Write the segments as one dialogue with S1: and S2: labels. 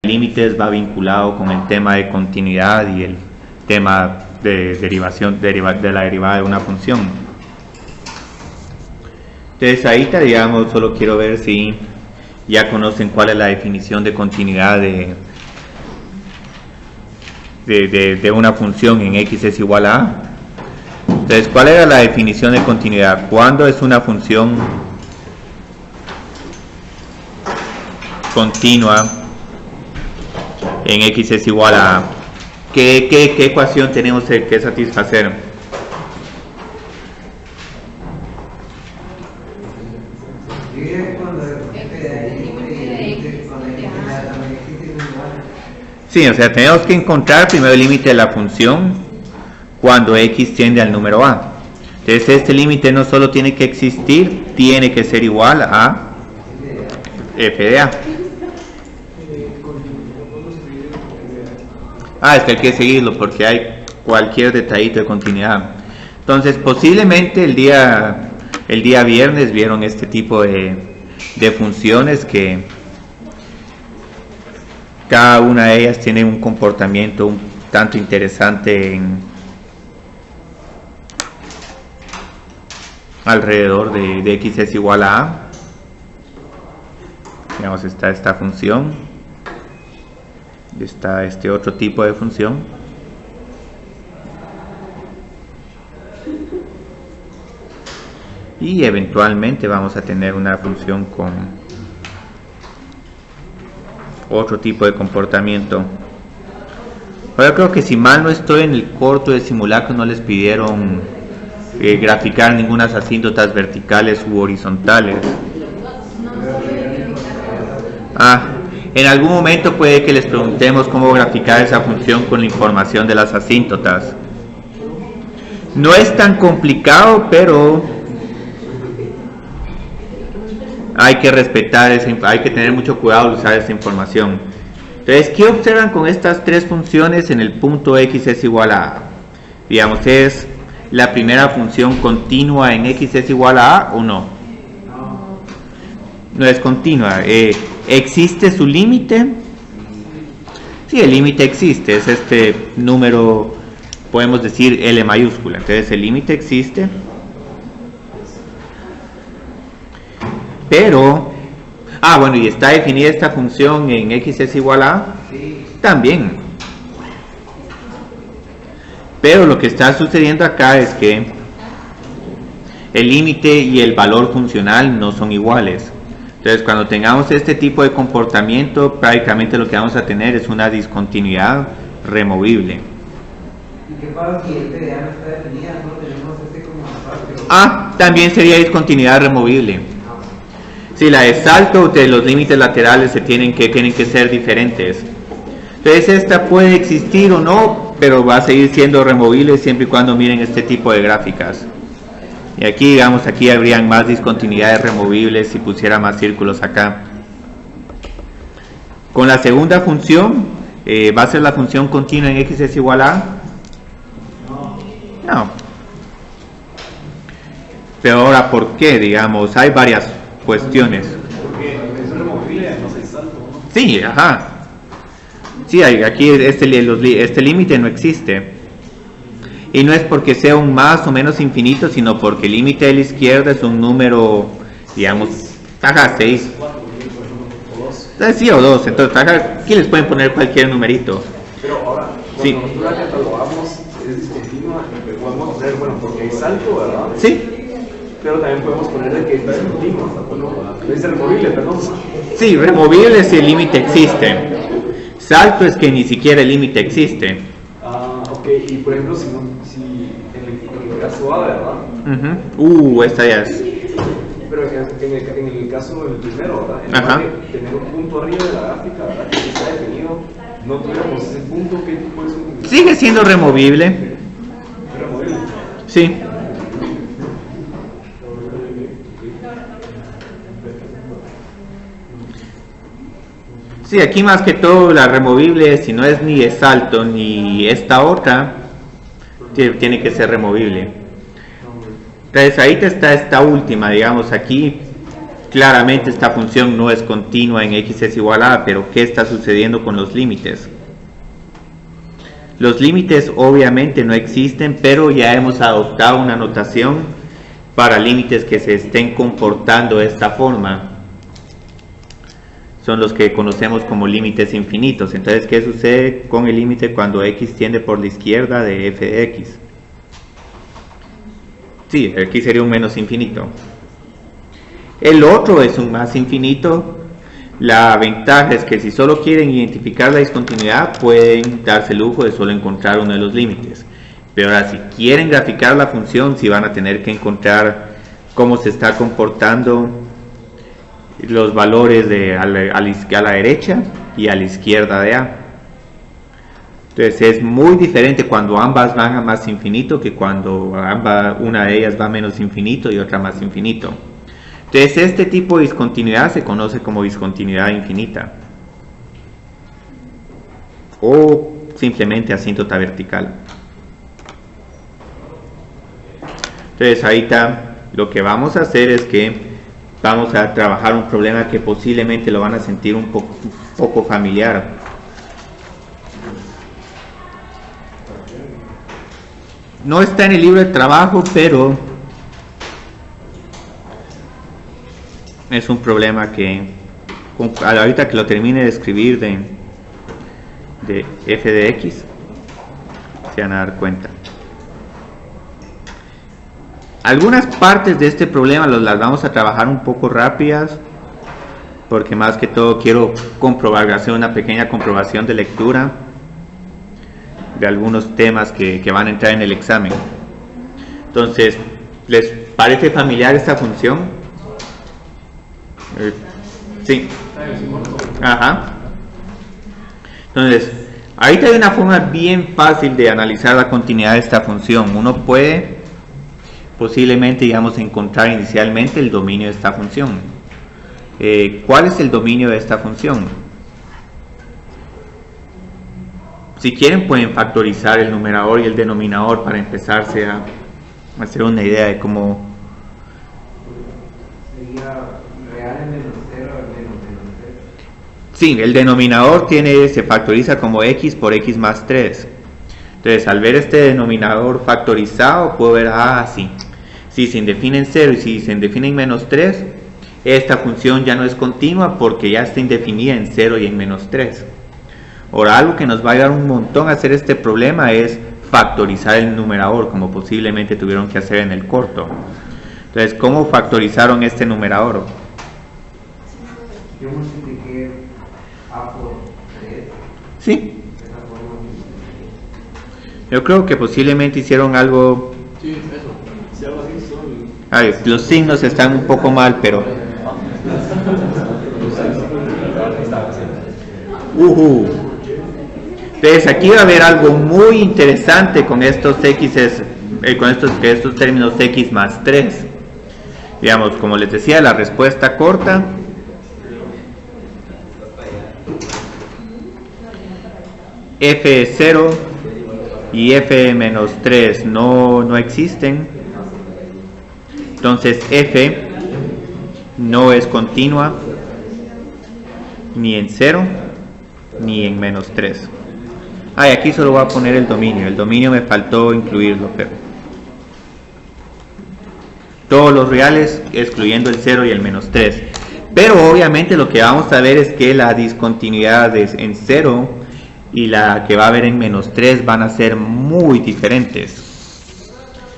S1: límites va vinculado con el tema de continuidad y el tema de derivación de la derivada de una función. Entonces ahorita, digamos, solo quiero ver si ya conocen cuál es la definición de continuidad de una función en x es igual a a. Entonces, ¿cuál era la definición de continuidad? ¿Cuándo es una función continua en x es igual a a? ¿Qué ecuación tenemos que satisfacer? Sí, o sea, tenemos que encontrar primero el límite de la función cuando x tiende al número a. Entonces este límite no solo tiene que existir, tiene que ser igual a f de a. Es que hay que seguirlo porque hay cualquier detallito de continuidad. Entonces posiblemente el día viernes vieron este tipo de funciones que cada una de ellas tiene un comportamiento un tanto interesante alrededor de x es igual a a. Digamos, está esta función, está este otro tipo de función, y eventualmente vamos a tener una función con otro tipo de comportamiento. Ahora creo que si mal no estoy, en el corto de simulacro no les pidieron graficar ninguna asíntotas verticales u horizontales. En algún momento puede que les preguntemos cómo graficar esa función con la información de las asíntotas. No es tan complicado, pero hay que respetar hay que tener mucho cuidado al usar esa información. Entonces, ¿qué observan con estas tres funciones en el punto x es igual a a? Digamos, ¿es la primera función continua en x es igual a a o no? No es continua. ¿Existe su límite? Sí, el límite existe, es este número, podemos decir L mayúscula. Entonces el límite existe, pero bueno, y está definida esta función en x es igual a a también. Pero lo que está sucediendo acá es que el límite y el valor funcional no son iguales. Entonces, cuando tengamos este tipo de comportamiento, prácticamente lo que vamos a tener es una discontinuidad removible.
S2: ¿Y qué pasa si f de a no está definida? Solo tenemos como aparte.
S1: También sería discontinuidad removible. Si la de salto de los límites laterales tienen que ser diferentes. Entonces, esta puede existir o no, pero va a seguir siendo removible siempre y cuando miren este tipo de gráficas. Y aquí, digamos, aquí habrían más discontinuidades removibles si pusiera más círculos acá. Con la segunda función, ¿va a ser la función continua en x es igual a a? No. Pero ahora, ¿por qué? Digamos, hay varias cuestiones.
S3: Porque es removible, no se salto, ¿no?
S1: Sí, Sí, aquí este límite no existe. Y no es porque sea un más o menos infinito, sino porque el límite de la izquierda es un número, digamos, 6. Sí, o 2. Entonces, aquí les pueden poner cualquier numerito.
S3: Pero ahora, cuando nosotros la catalogamos, es discontinua, podemos hacer, porque hay salto, ¿verdad?
S1: Sí.
S3: Pero también podemos ponerle que es discontinua, es removible, perdón.
S1: Sí, removible si el límite existe. Salto es que ni siquiera el límite existe.
S3: Ok, y por ejemplo, si en el caso A, ¿verdad?
S1: Esta ya es.
S3: Pero en el caso del primero, ¿verdad? En lugar de tener un punto arriba de la gráfica, ¿verdad? Que está definido, no tuviéramos ese punto, ¿qué tipo es un...
S1: Sigue siendo removible.
S3: ¿Removible?
S1: Sí. Sí, aquí más que todo la removible, si no es ni de salto ni esta otra, tiene que ser removible. Entonces ahí está esta última, digamos aquí, claramente esta función no es continua en x es igual a, pero ¿qué está sucediendo con los límites? Los límites obviamente no existen, pero ya hemos adoptado una notación para límites que se estén comportando de esta forma. Son los que conocemos como límites infinitos. Entonces, ¿qué sucede con el límite cuando x tiende por la izquierda de f de x? Sí, aquí sería un menos infinito. El otro es un más infinito. La ventaja es que si solo quieren identificar la discontinuidad, pueden darse el lujo de solo encontrar uno de los límites. Pero ahora, si quieren graficar la función, sí van a tener que encontrar cómo se está comportando los valores a la derecha y a la izquierda de A. Entonces es muy diferente cuando ambas van a más infinito que cuando una de ellas va a menos infinito y otra más infinito. Entonces este tipo de discontinuidad se conoce como discontinuidad infinita o simplemente asíntota vertical. Entonces ahorita lo que vamos a hacer es que vamos a trabajar un problema que posiblemente lo van a sentir un poco familiar. No está en el libro de trabajo, pero es un problema que ahorita que lo termine de escribir de f de x se van a dar cuenta. Algunas partes de este problema las vamos a trabajar un poco rápidas, porque más que todo quiero hacer una pequeña comprobación de lectura de algunos temas que van a entrar en el examen. Entonces, ¿les parece familiar esta función? Sí. Ajá. Entonces, ahorita hay una forma bien fácil de analizar la continuidad de esta función. Uno puede posiblemente, digamos, encontrar inicialmente el dominio de esta función. ¿Cuál es el dominio de esta función? Si quieren pueden factorizar el numerador y el denominador para empezarse a hacer una idea de cómo...
S2: Sería real en menos 0 menos 3.
S1: Sí, el denominador se factoriza como x por x más 3. Entonces, al ver este denominador factorizado, puedo ver, sí. Si se indefine en 0 y si se indefine en menos 3, esta función ya no es continua porque ya está indefinida en 0 y en menos 3. Ahora, algo que nos va a ayudar un montón a hacer este problema es factorizar el numerador, como posiblemente tuvieron que hacer en el corto. Entonces, ¿cómo factorizaron este numerador?
S2: Yo multipliqué a por 3.
S1: Sí. Yo creo que posiblemente hicieron algo...
S3: Sí, eso. Si algo así son...
S1: Los signos están un poco mal, pero... Entonces aquí va a haber algo muy interesante con estos con estos términos x más 3. Digamos, como les decía, la respuesta corta f0 y f menos 3 no existen. Entonces f no es continua ni en 0 ni en menos 3. Y aquí solo voy a poner el dominio me faltó incluirlo, pero todos los reales excluyendo el 0 y el menos 3. Pero obviamente lo que vamos a ver es que la discontinuidad en 0 y la que va a haber en menos 3 van a ser muy diferentes.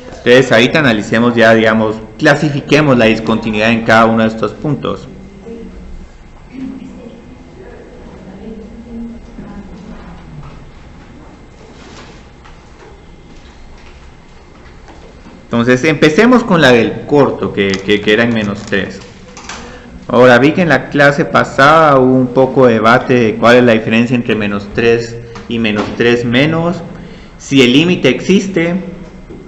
S1: Entonces ahorita analicemos ya, digamos, clasifiquemos la discontinuidad en cada uno de estos puntos. Entonces empecemos con la del corto, que era en menos 3. Ahora vi que en la clase pasada hubo un poco de debate de cuál es la diferencia entre menos 3 y menos 3 menos. Si el límite existe,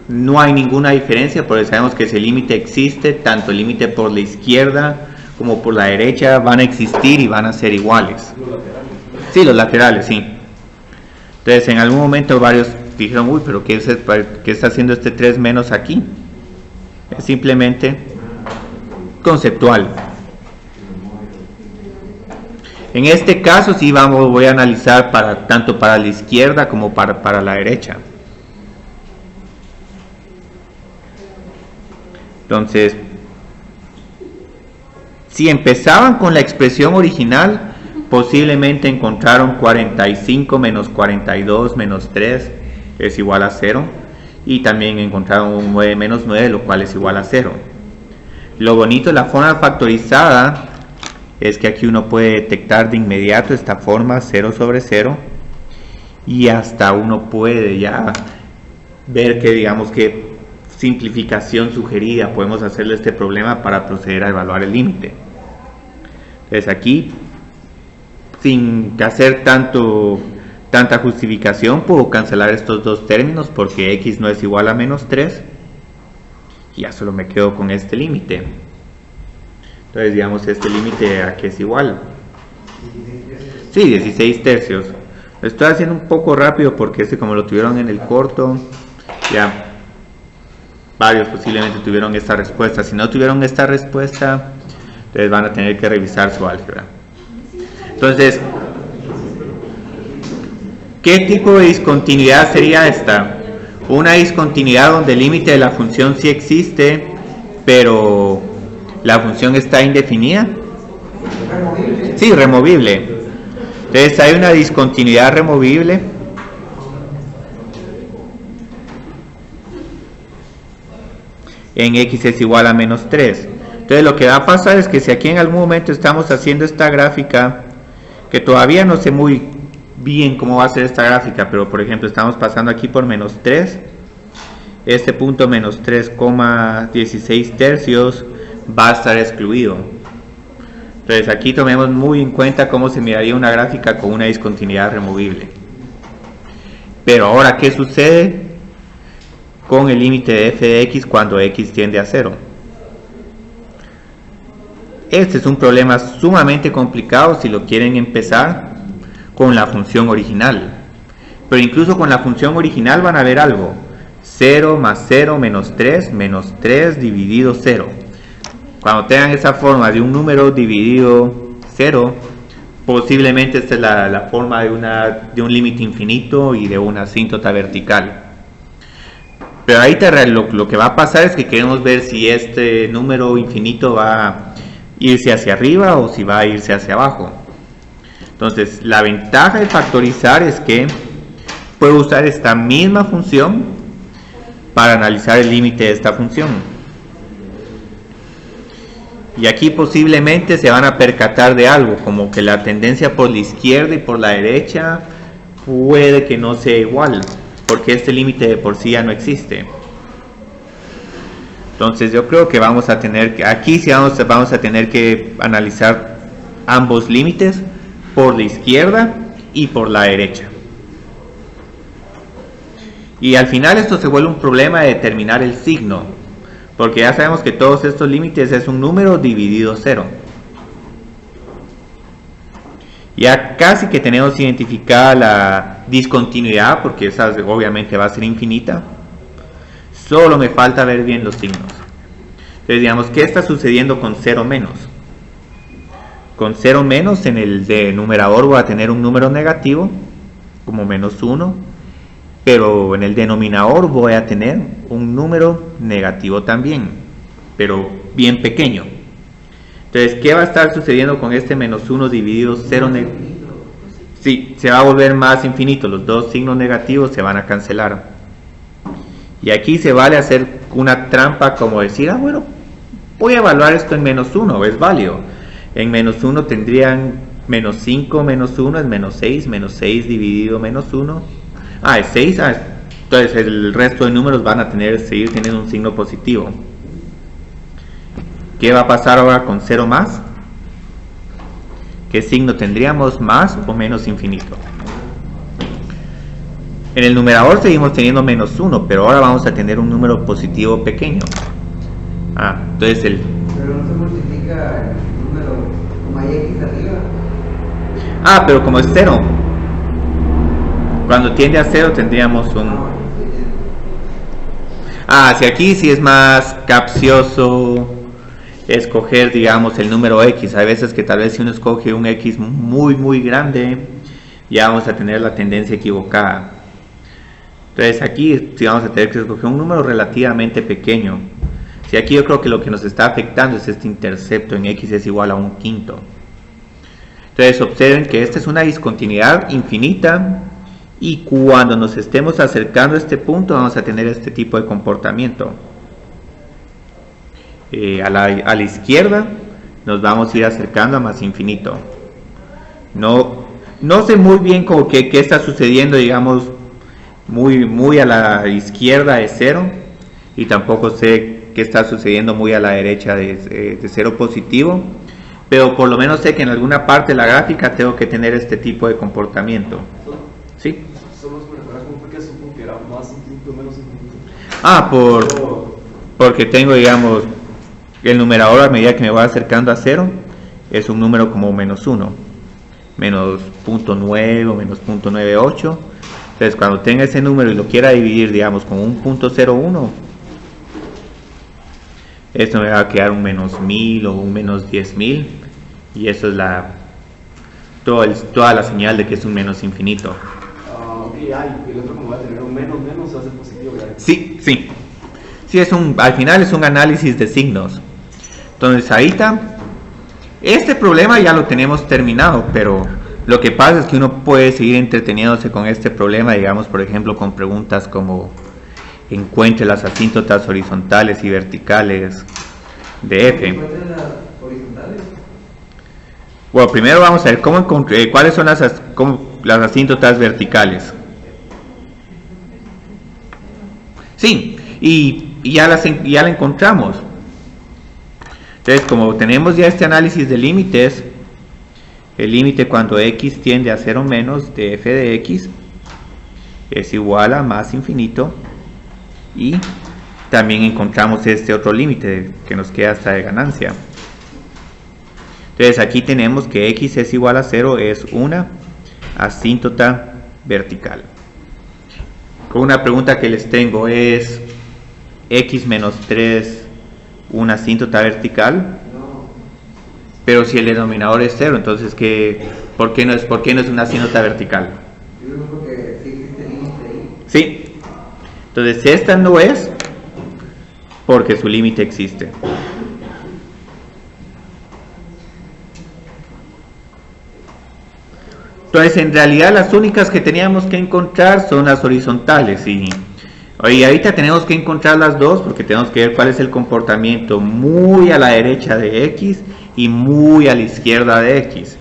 S1: no hay ninguna diferencia, porque sabemos que si el límite existe, tanto el límite por la izquierda como por la derecha van a existir y van a ser iguales.
S3: Los laterales.
S1: Sí, los laterales, sí. Entonces en algún momento varios dijeron, uy, pero ¿qué está haciendo este 3 menos aquí? Es simplemente conceptual. En este caso sí voy a analizar tanto para la izquierda como para la derecha. Entonces, si empezaban con la expresión original, posiblemente encontraron 45 menos 42 menos 3 es igual a 0. Y también encontraron un 9 menos 9, lo cual es igual a 0. Lo bonito de la forma factorizada es que aquí uno puede detectar de inmediato esta forma 0 sobre 0. Y hasta uno puede ya ver que, digamos, que simplificación sugerida podemos hacerle este problema para proceder a evaluar el límite. Entonces aquí, sin hacer tanta justificación, puedo cancelar estos dos términos porque x no es igual a menos 3 y ya solo me quedo con este límite. Entonces digamos este límite a que es igual, sí, 16 tercios. Lo estoy haciendo un poco rápido porque como lo tuvieron en el corto, ya varios posiblemente tuvieron esta respuesta. Si no tuvieron esta respuesta, entonces van a tener que revisar su álgebra. Entonces, ¿qué tipo de discontinuidad sería esta? Una discontinuidad donde el límite de la función sí existe, pero la función está indefinida. Sí, removible. Entonces hay una discontinuidad removible. En x es igual a menos 3. Entonces lo que va a pasar es que si aquí en algún momento estamos haciendo esta gráfica, que todavía no sé muy bien cómo va a ser esta gráfica, pero por ejemplo estamos pasando aquí por menos 3, este punto menos 3,16 tercios va a estar excluido. Entonces aquí tomemos muy en cuenta cómo se miraría una gráfica con una discontinuidad removible. Pero ahora, ¿qué sucede con el límite de f de x cuando x tiende a 0? Este es un problema sumamente complicado si lo quieren empezar con la función original. Pero incluso con la función original van a ver algo. 0 más 0 menos 3 dividido 0. Cuando tengan esa forma de un número dividido 0, posiblemente esta es la forma de un límite infinito y de una asíntota vertical. Pero ahí lo que va a pasar es que queremos ver si este número infinito va a irse hacia arriba o si va a irse hacia abajo. Entonces, la ventaja de factorizar es que puedo usar esta misma función para analizar el límite de esta función. Y aquí posiblemente se van a percatar de algo, como que la tendencia por la izquierda y por la derecha puede que no sea igual, porque este límite de por sí ya no existe. Entonces yo creo que vamos a tener que, aquí sí vamos a tener que analizar ambos límites, por la izquierda y por la derecha. Y al final esto se vuelve un problema de determinar el signo, porque ya sabemos que todos estos límites es un número dividido 0. Ya casi que tenemos identificada la discontinuidad, porque esa obviamente va a ser infinita. Solo me falta ver bien los signos. Entonces digamos, ¿qué está sucediendo con 0 menos? Con 0 menos en el numerador voy a tener un número negativo, como menos 1. Pero en el denominador voy a tener un número negativo también, pero bien pequeño. Entonces, ¿qué va a estar sucediendo con este menos 1 dividido 0? Sí, se va a volver más infinito. Los dos signos negativos se van a cancelar. Y aquí se vale hacer una trampa como decir, bueno, voy a evaluar esto en menos 1, es válido. En menos 1 tendrían menos 5 menos 1 es menos 6 dividido menos 1. Es 6, entonces el resto de números van a seguir teniendo un signo positivo. ¿Qué va a pasar ahora con 0 más? ¿Qué signo tendríamos, más o menos infinito? En el numerador seguimos teniendo menos 1, pero ahora vamos a tener un número positivo pequeño. Entonces
S2: Pero no se multiplica el número como hay x arriba.
S1: Pero como es 0. Cuando tiende a 0 tendríamos un... si aquí sí es más capcioso escoger, digamos, el número X. Hay veces que tal vez si uno escoge un X muy grande, ya vamos a tener la tendencia equivocada. Entonces aquí sí vamos a tener que escoger un número relativamente pequeño. Si aquí yo creo que lo que nos está afectando es este intercepto en X es igual a 1/5. Entonces observen que esta es una discontinuidad infinita y cuando nos estemos acercando a este punto vamos a tener este tipo de comportamiento. A la izquierda nos vamos a ir acercando a más infinito. No sé muy bien qué está sucediendo, digamos, muy a la izquierda de 0 y tampoco sé qué está sucediendo muy a la derecha de 0 positivo, pero por lo menos sé que en alguna parte de la gráfica tengo que tener este tipo de comportamiento. ¿Sí?
S3: Solo me recuerdas cómo fue que supo que era más infinito o menos infinito.
S1: Porque tengo, digamos, el numerador a medida que me va acercando a 0 es un número como -1, menos 0.9 o menos 0.98. Entonces cuando tenga ese número y lo quiera dividir, digamos, con un 0.01, esto me va a quedar un -1000 o un -10.000 y eso es toda la señal de que es un menos infinito.
S3: Ok, el otro como va a tener un menos hace positivo, ¿verdad?
S1: Sí, al final es un análisis de signos. Entonces ahorita este problema ya lo tenemos terminado, pero lo que pasa es que uno puede seguir entreteniéndose con este problema, digamos, por ejemplo, con preguntas como encuentre las asíntotas horizontales y verticales de f.
S2: ¿Encuentre las horizontales?
S1: Bueno, primero vamos a ver cuáles son las asíntotas verticales. Sí, y ya la encontramos. Entonces, como tenemos ya este análisis de límites, el límite cuando x tiende a 0 menos de f de x es igual a más infinito, y también encontramos este otro límite que nos queda hasta de ganancia. Entonces aquí tenemos que x es igual a 0 es una asíntota vertical. Con una pregunta que les tengo es x menos 3 una asíntota vertical. Pero si el denominador es 0, entonces ¿por qué no es una asíntota vertical?
S2: Yo creo que sí existe límite ahí.
S1: Sí. Entonces esta no es porque su límite existe. Entonces en realidad las únicas que teníamos que encontrar son las horizontales y ahorita tenemos que encontrar las dos porque tenemos que ver cuál es el comportamiento muy a la derecha de x y muy a la izquierda de x.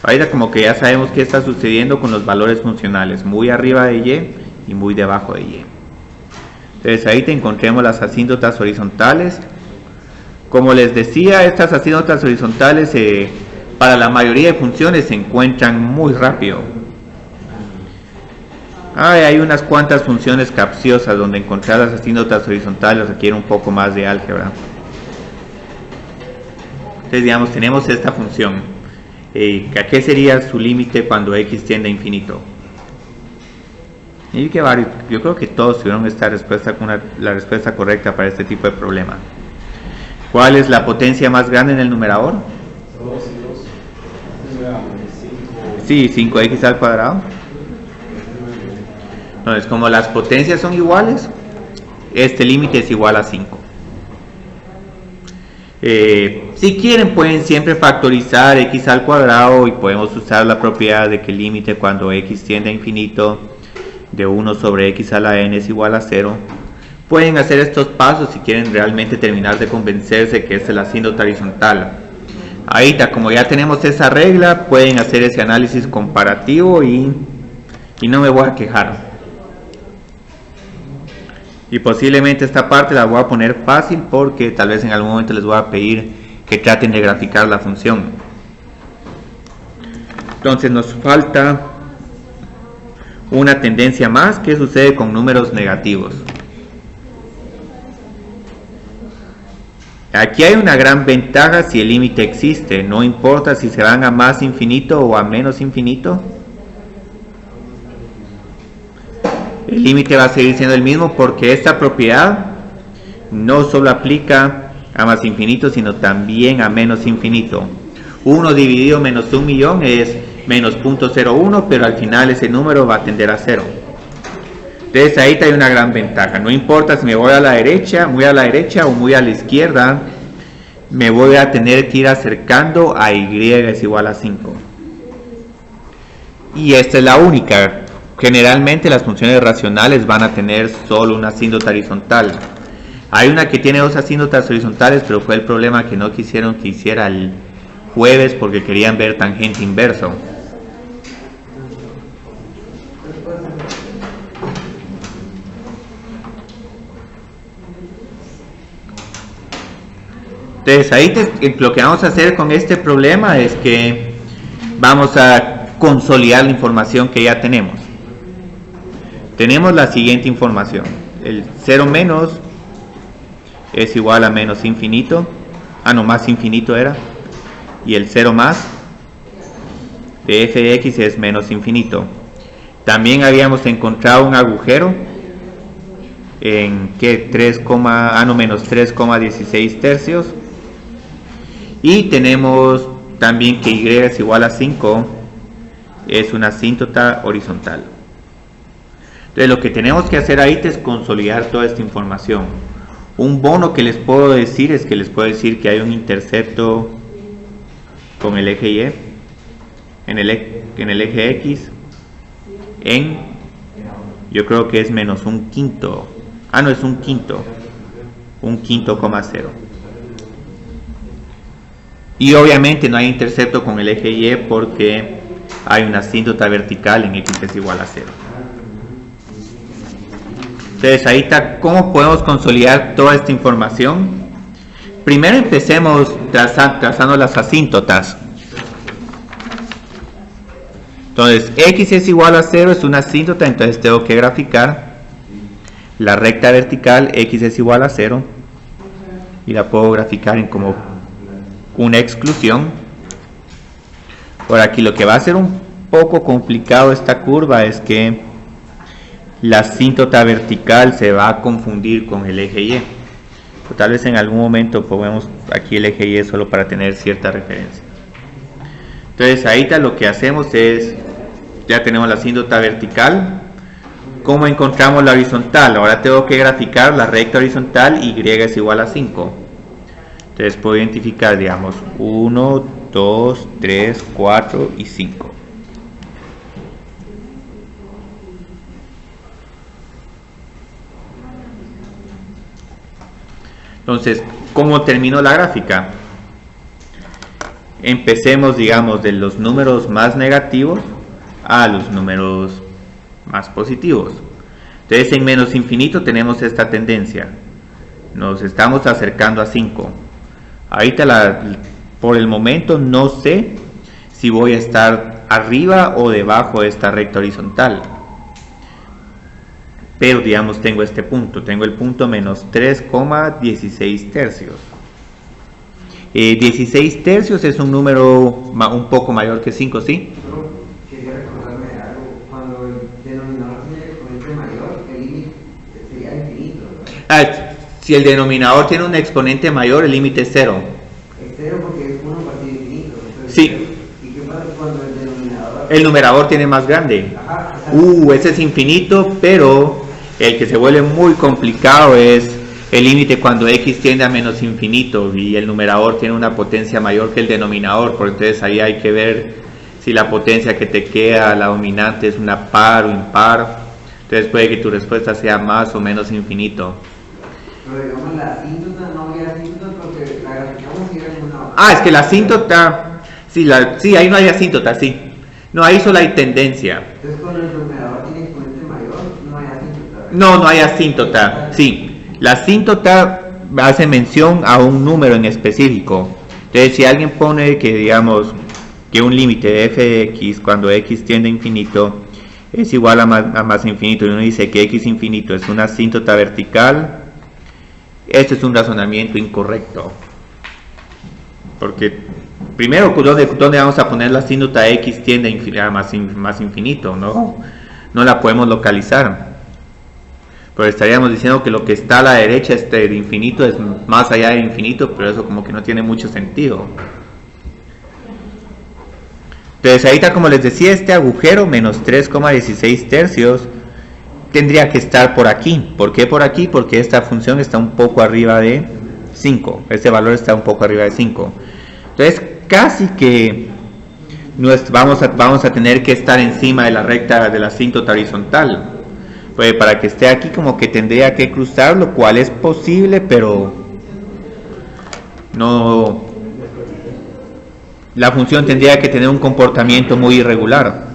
S1: Ahorita como que ya sabemos qué está sucediendo con los valores funcionales, muy arriba de y y muy debajo de y. Entonces ahorita encontremos las asíntotas horizontales. Como les decía, estas asíntotas horizontales para la mayoría de funciones se encuentran muy rápido. Hay unas cuantas funciones capciosas donde encontrar las asíntotas horizontales requiere un poco más de álgebra. Entonces digamos, tenemos esta función. ¿Qué sería su límite cuando x tiende a infinito? Y yo creo que todos tuvieron esta respuesta con la respuesta correcta para este tipo de problema. ¿Cuál es la potencia más grande en el numerador?
S3: 2
S1: Sí, 5x al cuadrado. Entonces, como las potencias son iguales, este límite es igual a 5. Si quieren pueden siempre factorizar x al cuadrado y podemos usar la propiedad de que el límite cuando x tiende a infinito de 1 sobre x a la n es igual a 0. Pueden hacer estos pasos si quieren realmente terminar de convencerse que esta es la asíntota horizontal. Ahorita como ya tenemos esa regla, pueden hacer ese análisis comparativo y no me voy a quejar. Y posiblemente esta parte la voy a poner fácil porque tal vez en algún momento les voy a pedir que traten de graficar la función. Entonces nos falta una tendencia más. ¿Qué sucede con números negativos? Aquí hay una gran ventaja si el límite existe, no importa si se van a más infinito o a menos infinito. El límite va a seguir siendo el mismo porque esta propiedad no solo aplica a más infinito, sino también a menos infinito. 1 dividido menos 1.000.000 es menos 0.01, pero al final ese número va a tender a 0. Entonces ahí hay una gran ventaja. No importa si me voy a la derecha, muy a la derecha o muy a la izquierda, me voy a tener que ir acercando a y es igual a 5. Y esta es la única. Generalmente las funciones racionales van a tener solo una asíntota horizontal. Hay una que tiene 2 asíntotas horizontales, pero fue el problema que no quisieron que hiciera el jueves porque querían ver tangente inverso. Entonces ahí lo que vamos a hacer con este problema es que vamos a consolidar la información que ya tenemos. Tenemos la siguiente información: el 0 menos es igual a menos infinito, más infinito era, y el 0 más de f de x es menos infinito. También habíamos encontrado un agujero en que menos 3,16 tercios, y tenemos también que y es igual a 5 es una asíntota horizontal. Entonces lo que tenemos que hacer ahí es consolidar toda esta información. Un bono que les puedo decir es que les puedo decir que hay un intercepto con el eje Y en el eje X yo creo que es menos un quinto, es un quinto, 0. Y obviamente no hay intercepto con el eje Y porque hay una asíntota vertical en X es igual a 0. Entonces ahí está cómo podemos consolidar toda esta información. Primero empecemos trazando las asíntotas. Entonces X es igual a 0 es una asíntota, entonces tengo que graficar la recta vertical X es igual a 0 y la puedo graficar en como una exclusión. Por aquí lo que va a ser un poco complicado esta curva es que la asíntota vertical se va a confundir con el eje Y. O tal vez en algún momento ponemos aquí el eje Y solo para tener cierta referencia. Entonces ahí lo que hacemos es, ya tenemos la asíntota vertical. ¿Cómo encontramos la horizontal? Ahora tengo que graficar la recta horizontal y es igual a 5. Entonces puedo identificar, digamos, 1, 2, 3, 4 y 5. Entonces, ¿cómo termino la gráfica? Empecemos, digamos, de los números más negativos a los números más positivos. Entonces, en menos infinito tenemos esta tendencia. Nos estamos acercando a 5. Ahorita, por el momento, no sé si voy a estar arriba o debajo de esta recta horizontal. Pero digamos tengo este punto, tengo el punto menos 3,16 tercios. 16 tercios es un número un poco mayor que 5, ¿sí?
S2: Solo quería recordarme de algo. Cuando el denominador tiene el exponente mayor, el límite sería infinito, ¿verdad?
S1: Si el denominador tiene un exponente mayor, el límite es 0.
S2: Es 0 porque es 1 partido infinito. Entonces,
S1: Sí.
S2: ¿y qué pasa cuando el denominador?
S1: El numerador tiene más grande.
S2: Ajá, exacto.
S1: Ese es infinito, pero el que se vuelve muy complicado es el límite cuando x tiende a menos infinito y el numerador tiene una potencia mayor que el denominador, porque entonces ahí hay que ver si la potencia que te queda, la dominante, es una par o impar. Entonces puede que tu respuesta sea más o menos infinito.
S2: Pero digamos la asíntota, no había asíntota porque la graficamos y era en una...
S1: Es que la asíntota, sí, ahí no hay asíntota, sí. No, ahí solo hay tendencia.
S2: Entonces cuando el numerador tiene exponente mayor, no hay asíntota.
S1: No hay asíntota, sí. La asíntota hace mención a un número en específico. Entonces, si alguien pone que, digamos, que un límite de f de x cuando x tiende a infinito es igual a más infinito, y uno dice que x infinito es una asíntota vertical, este es un razonamiento incorrecto. Porque, primero, ¿dónde vamos a poner la asíntota x tiende a más infinito? No la podemos localizar. Pero estaríamos diciendo que lo que está a la derecha de infinito es más allá de infinito, pero eso como que no tiene mucho sentido. Entonces ahorita, como les decía, este agujero menos 3,16 tercios tendría que estar por aquí. ¿Por qué por aquí? Porque esta función está un poco arriba de 5. Este valor está un poco arriba de 5. Entonces casi que vamos a tener que estar encima de la recta de la asíntota horizontal. Pues para que esté aquí como que tendría que cruzar, lo cual es posible, pero no. La función tendría que tener un comportamiento muy irregular.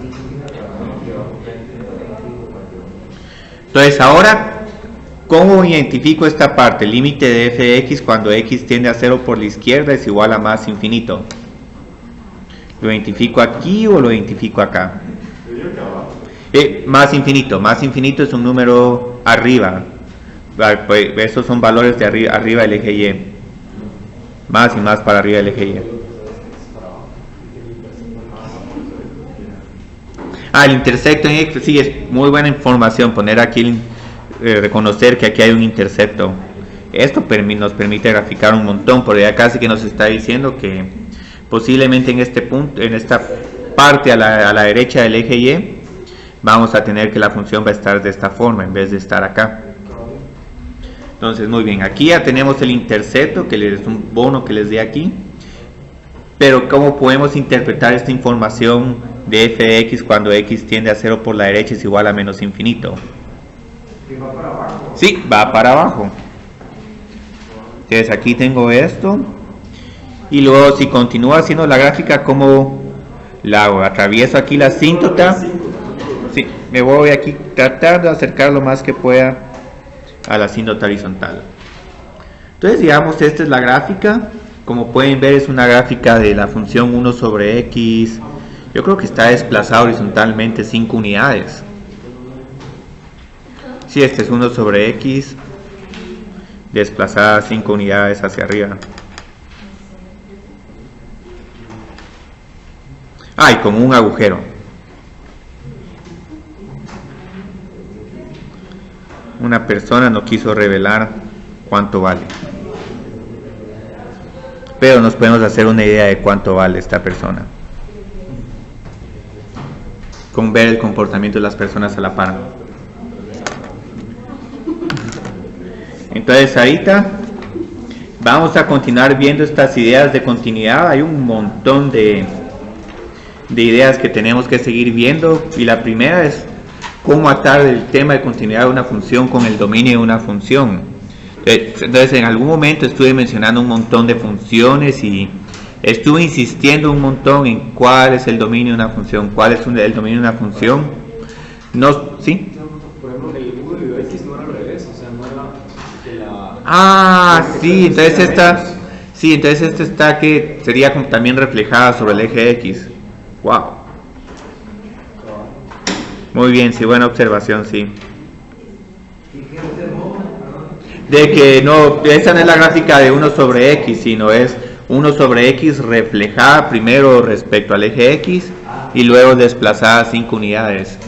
S1: Entonces ahora, ¿cómo identifico esta parte? El límite de f de x cuando x tiende a 0 por la izquierda es igual a más infinito. ¿Lo identifico aquí o lo identifico acá? Más infinito es un número arriba. Estos son valores de arriba del eje Y. Más y más para arriba del eje Y. El intersecto en X, sí, es muy buena información poner aquí, reconocer que aquí hay un intersecto. Esto nos permite graficar un montón, porque ya casi que nos está diciendo que posiblemente en este punto, en esta parte a la derecha del eje Y, vamos a tener que la función va a estar de esta forma en vez de estar acá. Entonces, muy bien, aquí ya tenemos el intersecto, que es un bono que les di aquí. Pero ¿cómo podemos interpretar esta información de f de x cuando x tiende a 0 por la derecha es igual a menos infinito?
S2: ¿Va para abajo?
S1: Sí, va para abajo. Entonces aquí tengo esto. Y luego si continúo haciendo la gráfica, ¿cómo la hago? Atravieso aquí la asíntota. Sí, me voy aquí tratando de acercar lo más que pueda a la asíntota horizontal. Entonces digamos, esta es la gráfica. Como pueden ver, es una gráfica de la función 1 sobre x. Yo creo que está desplazada horizontalmente 5 unidades. Sí, este es 1 sobre x, desplazada 5 unidades hacia arriba. Y con un agujero. Una persona no quiso revelar cuánto vale. Pero nos podemos hacer una idea de cuánto vale esta persona con ver el comportamiento de las personas a la par. Entonces ahorita vamos a continuar viendo estas ideas de continuidad. Hay un montón de ideas que tenemos que seguir viendo, y la primera es cómo atar el tema de continuidad de una función con el dominio de una función. Entonces en algún momento estuve mencionando un montón de funciones y estuve insistiendo un montón en cuál es el dominio de una función, cuál es el dominio de una función. No, ¿sí?
S3: Por ejemplo, el 1 de x no era al revés, o sea, no era de la...
S1: sí, entonces esta está que sería como también reflejada sobre el eje X. Wow. Muy bien, sí, buena observación, sí. De que no, esta no es la gráfica de 1 sobre x, sino es 1 sobre x reflejada primero respecto al eje x y luego desplazada 5 unidades.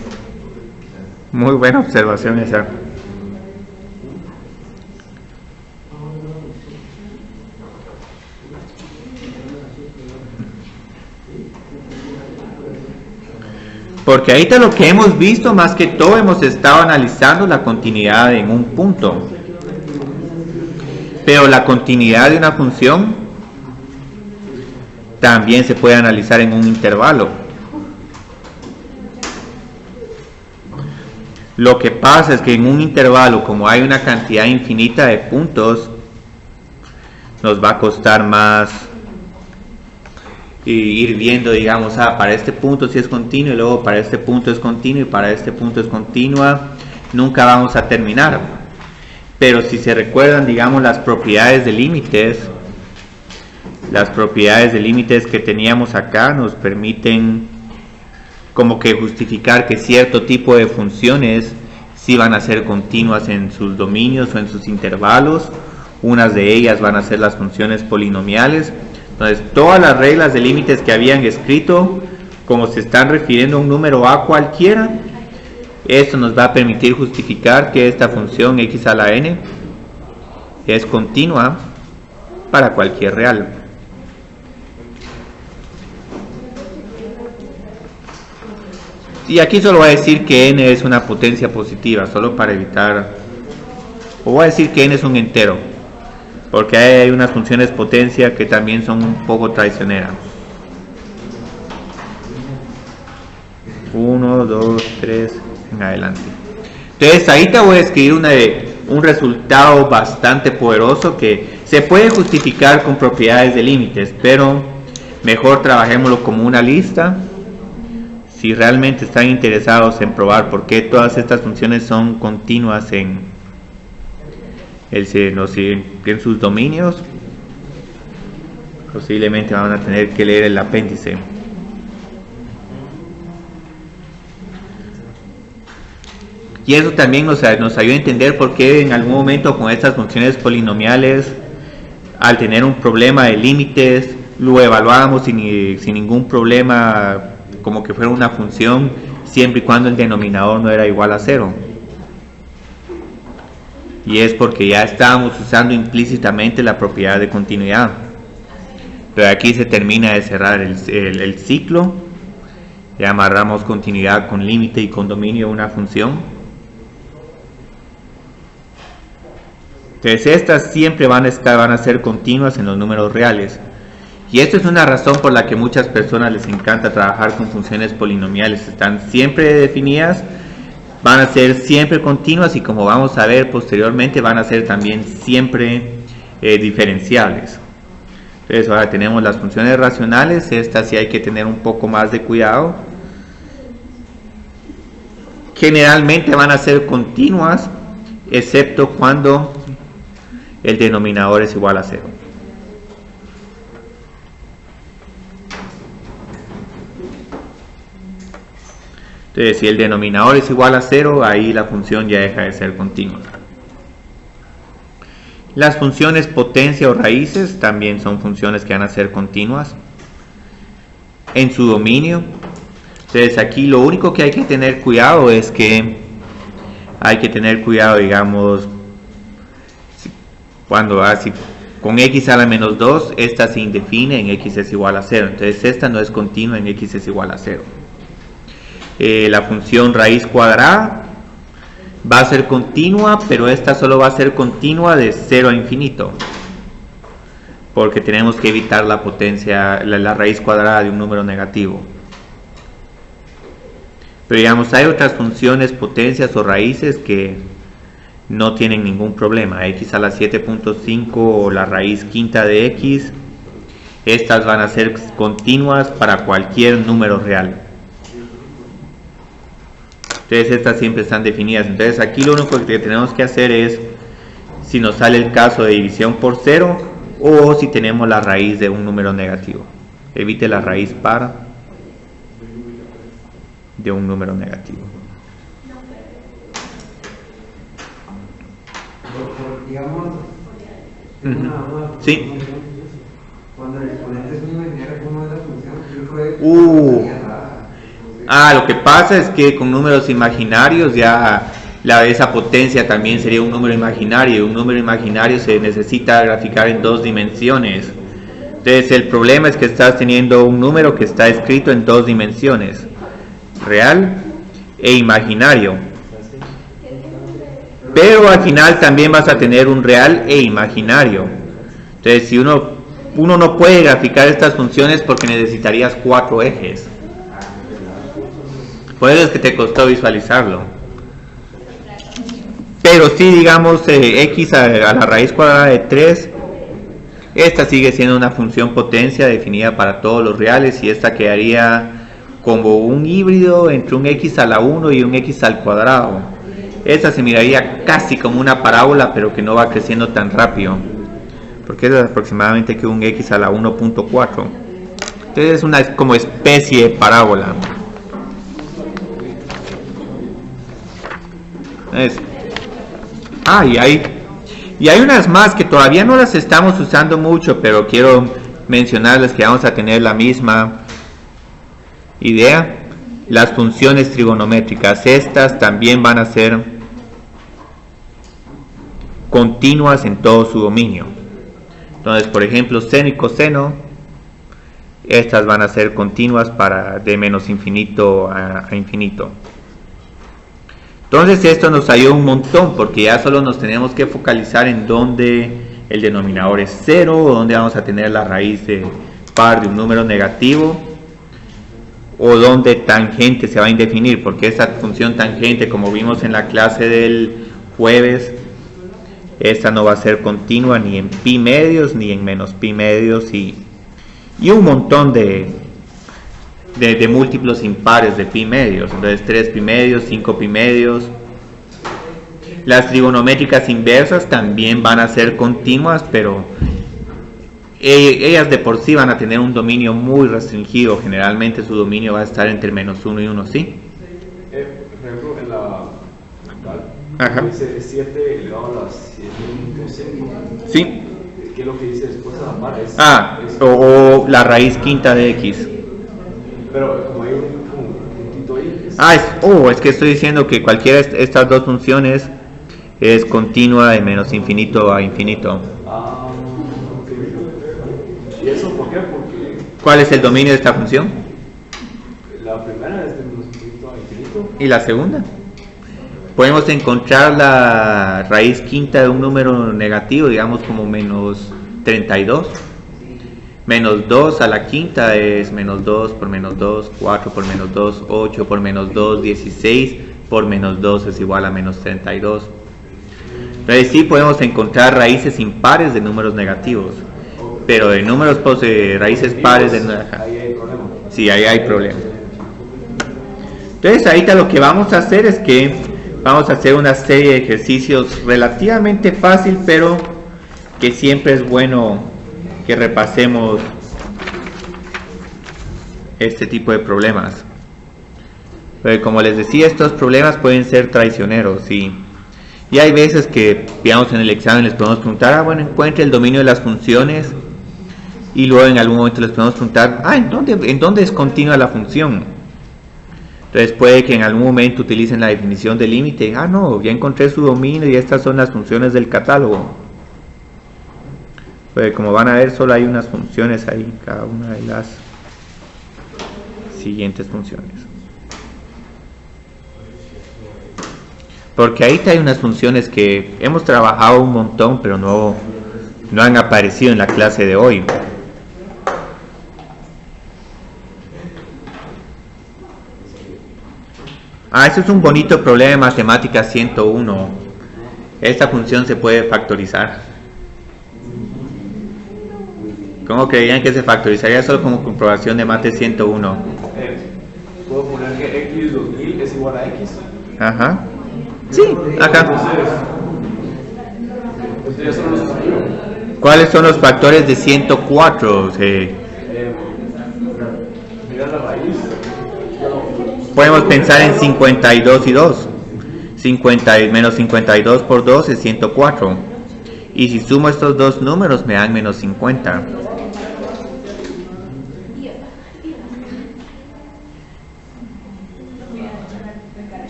S1: Muy buena observación esa. Porque ahorita lo que hemos visto, más que todo, hemos estado analizando la continuidad en un punto. Pero la continuidad de una función también se puede analizar en un intervalo. Lo que pasa es que en un intervalo, como hay una cantidad infinita de puntos, nos va a costar más ir viendo, digamos, para este punto sí es continuo, y luego para este punto es continuo, y para este punto es continua. Nunca vamos a terminar. Pero si se recuerdan, digamos, las propiedades de límites que teníamos acá nos permiten como que justificar que cierto tipo de funciones sí van a ser continuas en sus dominios o en sus intervalos. Unas de ellas van a ser las funciones polinomiales. Entonces, todas las reglas de límites que habían escrito, como se están refiriendo a un número a cualquiera, Esto nos va a permitir justificar que esta función x a la n es continua para cualquier real. Y aquí solo voy a decir que n es una potencia positiva, solo para evitar, o voy a decir que n es un entero, porque hay unas funciones potencia que también son un poco traicioneras. 1, 2, 3, en adelante. Entonces ahorita voy a escribir un resultado bastante poderoso que se puede justificar con propiedades de límites, pero mejor trabajémoslo como una lista. Si realmente están interesados en probar por qué todas estas funciones son continuas en sus dominios, posiblemente van a tener que leer el apéndice. Y eso también nos ayuda a entender por qué en algún momento con estas funciones polinomiales, al tener un problema de límites, lo evaluábamos sin ningún problema, como que fuera una función, siempre y cuando el denominador no era igual a 0. Y es porque ya estábamos usando implícitamente la propiedad de continuidad. Pero aquí se termina de cerrar el ciclo. Ya amarramos continuidad con límite y con dominio de una función. Entonces estas siempre van a ser continuas en los números reales. Y esto es una razón por la que muchas personas les encanta trabajar con funciones polinomiales. Están siempre definidas, van a ser siempre continuas y, como vamos a ver posteriormente, van a ser también siempre diferenciables. Entonces ahora tenemos las funciones racionales. Estas sí hay que tener un poco más de cuidado. Generalmente van a ser continuas, excepto cuando el denominador es igual a 0. Entonces, si el denominador es igual a 0, ahí la función ya deja de ser continua. Las funciones potencia o raíces también son funciones que van a ser continuas en su dominio. Entonces, aquí lo único que hay que tener cuidado es que hay que tener cuidado, digamos, cuando con x a la menos 2, esta se indefine en x es igual a 0. Entonces, esta no es continua en x es igual a 0. La función raíz cuadrada va a ser continua, pero esta solo va a ser continua de 0 a infinito, porque tenemos que evitar la potencia, la raíz cuadrada de un número negativo. Pero digamos, hay otras funciones potencias o raíces que no tienen ningún problema. X a la 7.5 o la raíz quinta de x, estas van a ser continuas para cualquier número real. Entonces estas siempre están definidas. Entonces aquí lo único que tenemos que hacer es, si nos sale el caso de división por 0 o si tenemos la raíz de un número negativo. Evite la raíz par de un número negativo.
S2: Digamos,
S1: sí.
S2: Cuando el exponente es un imaginario, ¿cómo es la función?
S1: Lo que pasa es que con números imaginarios ya esa potencia también sería un número imaginario. Un número imaginario se necesita graficar en 2 dimensiones. Entonces el problema es que estás teniendo un número que está escrito en 2 dimensiones, real e imaginario. Pero al final también vas a tener un real e imaginario. Entonces si uno no puede graficar estas funciones porque necesitarías 4 ejes. Por eso es que te costó visualizarlo. Pero si digamos x a la raíz cuadrada de 3, esta sigue siendo una función potencia definida para todos los reales, y esta quedaría como un híbrido entre un x a la 1 y un x al cuadrado. Esta se miraría casi como una parábola, pero que no va creciendo tan rápido, porque es aproximadamente que un x a la 1.4. Entonces es una como especie de parábola. Y hay unas más que todavía no las estamos usando mucho, pero quiero mencionarles que vamos a tener la misma idea. las funciones trigonométricas. Estas también van a ser continuas en todo su dominio. Entonces, por ejemplo, seno y coseno, estas van a ser continuas para de menos infinito a infinito. Entonces esto nos ayuda un montón, porque ya solo nos tenemos que focalizar en donde el denominador es 0, o donde vamos a tener la raíz de par de un número negativo, o donde tangente se va a indefinir, porque esta función tangente, como vimos en la clase del jueves, esta no va a ser continua ni en pi medios ni en menos pi medios, y un montón de múltiplos impares de pi medios. Entonces 3 pi medios, 5 pi medios. Las trigonométricas inversas también van a ser continuas, pero ellas de por sí van a tener un dominio muy restringido. Generalmente su dominio va a estar entre menos 1 y 1, ¿sí?
S3: Por ejemplo, en la dice 7 elevado a la 7.5.
S1: Sí.
S3: ¿Qué es lo que dice después de la par?
S1: O la raíz quinta de x.
S3: Pero como hay un puntito ahí.
S1: Es que estoy diciendo que cualquiera de estas dos funciones es continua de menos infinito a infinito.
S3: Ok. ¿Y eso por qué? Porque...
S1: ¿Cuál es el dominio de esta función?
S3: La primera es de menos infinito a infinito.
S1: ¿Y la segunda? Podemos encontrar la raíz quinta de un número negativo, digamos como menos 32. Menos 2 a la quinta es menos 2 por menos 2, 4 por menos 2, 8 por menos 2, 16 por menos 2 es igual a menos 32. Entonces sí podemos encontrar raíces impares de números negativos, pero de números raíces pares de...
S3: Ahí hay problema.
S1: Sí, ahí hay problema. Entonces ahorita lo que vamos a hacer es que vamos a hacer una serie de ejercicios relativamente fácil, pero que siempre es bueno que repasemos este tipo de problemas. Pero como les decía, estos problemas pueden ser traicioneros, y hay veces que, digamos, en el examen les podemos preguntar, encuentre el dominio de las funciones, y luego en algún momento les podemos preguntar, ¿en dónde es continua la función? Entonces puede que en algún momento utilicen la definición de límite. No, ya encontré su dominio y estas son las funciones del catálogo. Pues como van a ver, solo hay unas funciones ahí, cada una de las siguientes funciones. Porque ahí hay unas funciones que hemos trabajado un montón, pero no han aparecido en la clase de hoy. Este es un bonito problema de matemáticas 101. Esta función se puede factorizar. ¿Cómo creían que se factorizaría solo como comprobación de mate 101?
S3: ¿Puedo poner que x 2000 es igual a x?
S1: Ajá. Sí, acá.
S3: Entonces, son los factores.
S1: ¿Cuáles son los factores de 104?
S3: Mira la raíz.
S1: Podemos pensar en 52 y 2. Menos 52 por 2 es 104. Y si sumo estos dos números me dan menos 50.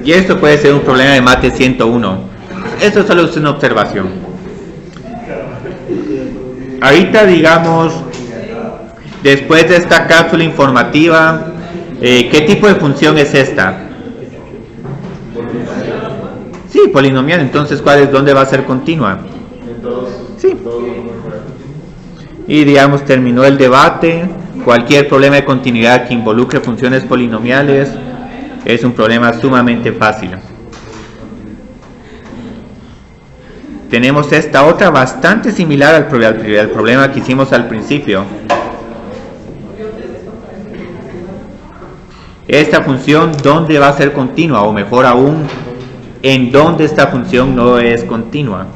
S1: Y esto puede ser un problema de mate 101. Esto solo es una observación. Ahorita, digamos, después de esta cápsula informativa, ¿qué tipo de función es esta? Sí, polinomial. Entonces, ¿dónde va a ser continua? Sí. Y digamos, terminó el debate. Cualquier problema de continuidad que involucre funciones polinomiales es un problema sumamente fácil. Tenemos esta otra bastante similar al problema que hicimos al principio. Esta función, ¿dónde va a ser continua? O mejor aún, ¿en dónde esta función no es continua?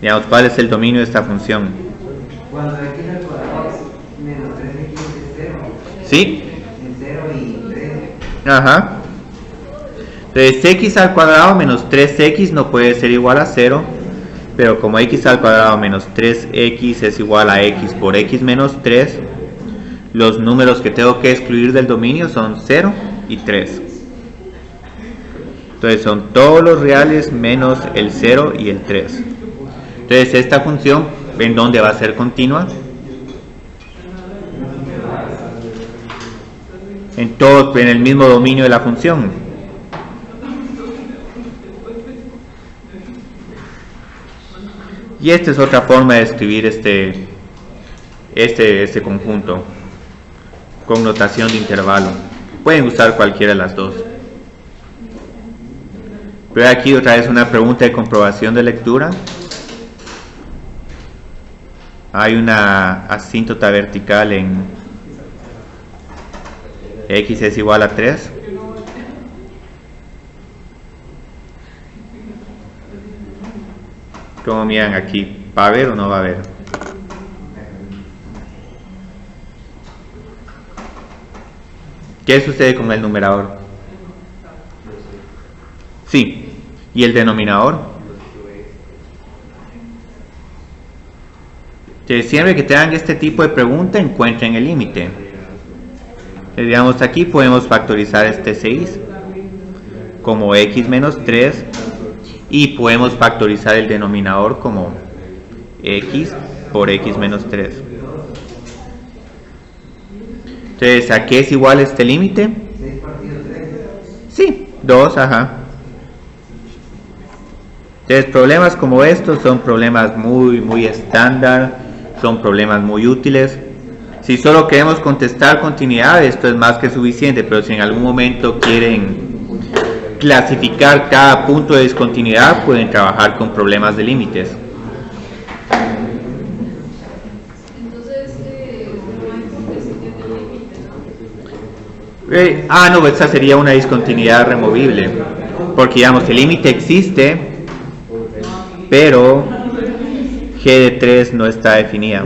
S1: Digamos, ¿cuál es el dominio de esta función?
S2: Cuando x al cuadrado es menos 3x es 0.
S1: ¿Sí?
S2: En 0 y 3.
S1: Ajá. Entonces x al cuadrado menos 3x no puede ser igual a 0. pero como x al cuadrado menos 3x es igual a x por x menos 3, los números que tengo que excluir del dominio son 0 y 3. Entonces son todos los reales menos el 0 y el 3. Entonces esta función, ¿en dónde va a ser continua? En el mismo dominio de la función. Y esta es otra forma de escribir este conjunto con notación de intervalo. Pueden usar cualquiera de las dos. Pero aquí otra vez una pregunta de comprobación de lectura. Hay una asíntota vertical en x es igual a 3. ¿Cómo miran aquí? ¿Va a haber o no va a haber? ¿Qué sucede con el numerador? Sí. ¿Y el denominador? Que siempre que tengan este tipo de pregunta, encuentren el límite. Digamos, aquí podemos factorizar este 6 como x menos 3 y podemos factorizar el denominador como x por x menos 3. Entonces, ¿a qué es igual este límite?
S2: 6 partido 3.
S1: Sí, 2, ajá. Entonces, problemas como estos son problemas muy estándar, son problemas muy útiles. Si solo queremos contestar continuidad, esto es más que suficiente, pero si en algún momento quieren clasificar cada punto de discontinuidad, pueden trabajar con problemas de límites.
S4: Entonces, no hay complejidad del límite, ¿no?
S1: No, esta sería una discontinuidad removible, porque digamos, el límite existe, pero g de 3 no está definida.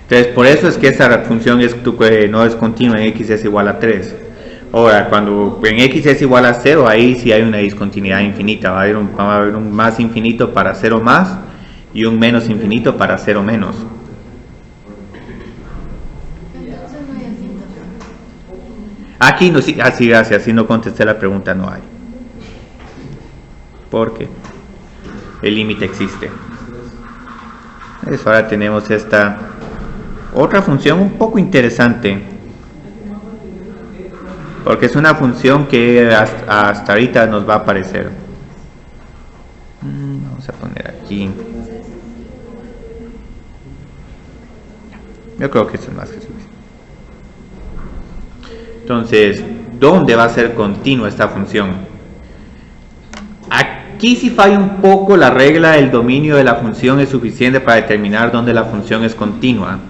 S1: Entonces, por eso es que esa función no es continua en x es igual a 3. Ahora, cuando en x es igual a 0, ahí sí hay una discontinuidad infinita. Va a haber un más infinito para 0 más y un menos infinito para 0 menos.
S4: Entonces no hay asíntota.
S1: Aquí no, sí, así no contesté la pregunta, no hay. Porque el límite existe. Entonces, ahora tenemos esta otra función un poco interesante, porque es una función que hasta ahorita nos va a aparecer. Vamos a poner aquí. Yo creo que esto es más que suficiente. Entonces, ¿dónde va a ser continua esta función? Aquí sí falla un poco la regla del dominio de la función es suficiente para determinar dónde la función es continua.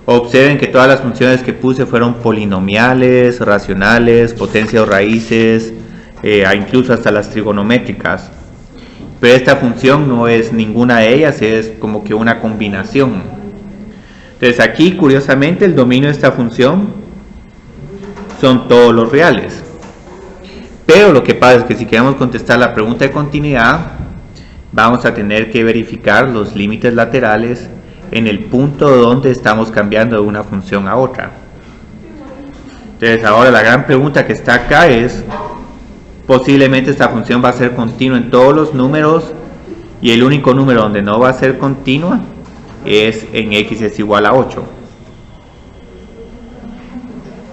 S1: Observen que todas las funciones que puse fueron polinomiales, racionales, potencias o raíces, incluso hasta las trigonométricas. Pero esta función no es ninguna de ellas, es como que una combinación. Entonces aquí, curiosamente, el dominio de esta función son todos los reales. Pero lo que pasa es que si queremos contestar la pregunta de continuidad, vamos a tener que verificar los límites laterales en el punto donde estamos cambiando de una función a otra. Entonces ahora la gran pregunta que está acá es, posiblemente esta función va a ser continua en todos los números y el único número donde no va a ser continua es en x es igual a 8.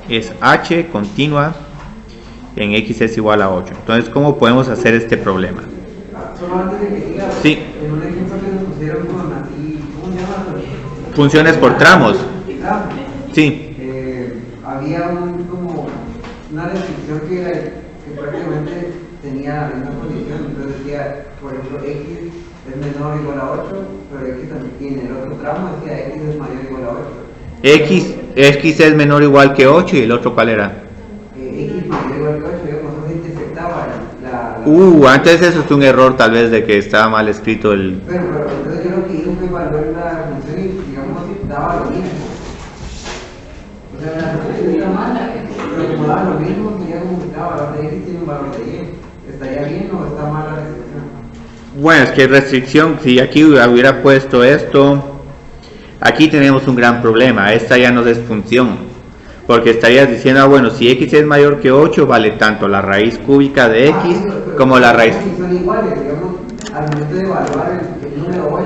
S1: Es h continua en x es igual a 8. Entonces, ¿cómo podemos hacer este problema?
S2: Solo antes de que diga,
S1: Sí.
S2: en un ejemplo que nos pusieron con así, ¿cómo se llama?
S1: Funciones por tramos. Sí.
S2: Había como una descripción que prácticamente tenía la misma condición. Entonces decía, por ejemplo, x es menor o igual a 8, pero x también tiene el otro tramo, decía x es mayor o igual a 8.
S1: X es menor o igual que 8 y el otro ¿cuál era?
S2: X mayor o igual que 8, digamos, no se intersectaba la...
S1: Antes eso es un error tal vez de que estaba mal escrito el...
S2: Pero entonces yo lo que hice fue evaluar la función y digamos daba lo mismo. O sea, la función era mala. como da lo mismo, sería como que cada valor de X tiene un valor de Y. ¿Estaría bien o está mal la restricción?
S1: Bueno, es que restricción, si aquí hubiera puesto esto, aquí tenemos un gran problema. Esta ya no es función, porque estarías diciendo, ah, bueno, si X es mayor que 8, vale tanto la raíz cúbica de X como la raíz.
S2: Son iguales, digamos, al momento de evaluar el número 8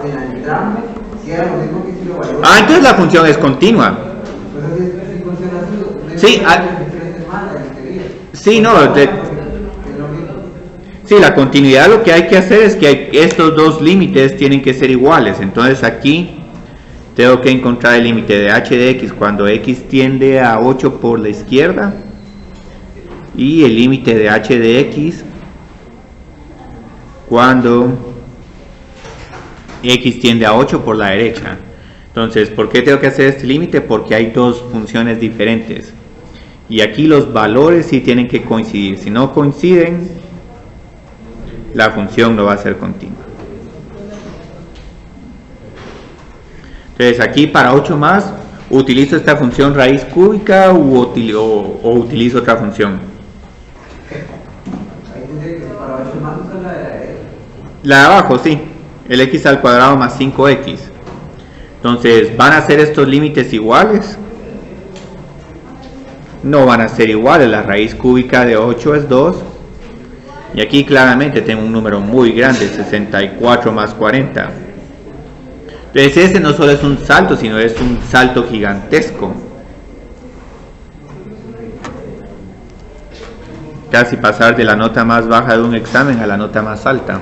S2: en el tramo, si era lo mismo que si lo evaluara.
S1: Ah, entonces la función es continua.
S2: Pues así sí funciona así.
S1: Sí, sí, no, sí, la continuidad lo que hay que hacer es que estos dos límites tienen que ser iguales. Entonces aquí tengo que encontrar el límite de h de x cuando x tiende a 8 por la izquierda y el límite de h de x cuando x tiende a 8 por la derecha. Entonces, ¿por qué tengo que hacer este límite? Porque hay dos funciones diferentes. Y aquí los valores sí tienen que coincidir. Si no coinciden, la función no va a ser continua. Entonces, aquí para 8 más, ¿utilizo esta función raíz cúbica o utilizo otra función?
S2: Ahí tendría que para 8 más usar la de la derecha.
S1: La de abajo, sí. El x al cuadrado más 5x. Entonces, ¿van a ser estos límites iguales? No van a ser iguales. La raíz cúbica de 8 es 2. Y aquí claramente tengo un número muy grande, 64 más 40. Entonces este no solo es un salto, sino es un salto gigantesco. Casi pasar de la nota más baja de un examen a la nota más alta.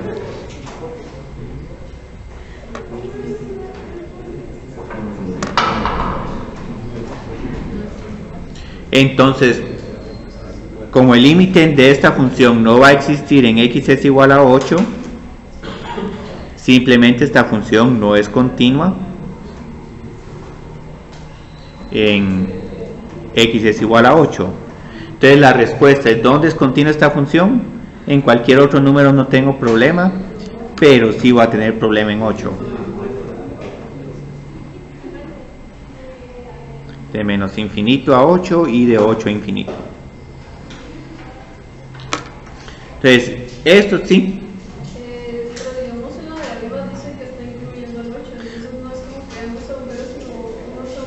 S1: Entonces, como el límite de esta función no va a existir en x es igual a 8, simplemente esta función no es continua en x es igual a 8. Entonces la respuesta es, ¿dónde es continua esta función? En cualquier otro número no tengo problema, pero sí voy a tener problema en 8. De menos infinito a 8 y de 8 a infinito. Entonces, esto sí.
S4: Pero digamos en la de arriba dice que está incluyendo el 8, entonces no es como que ambos agujeros, sino uno son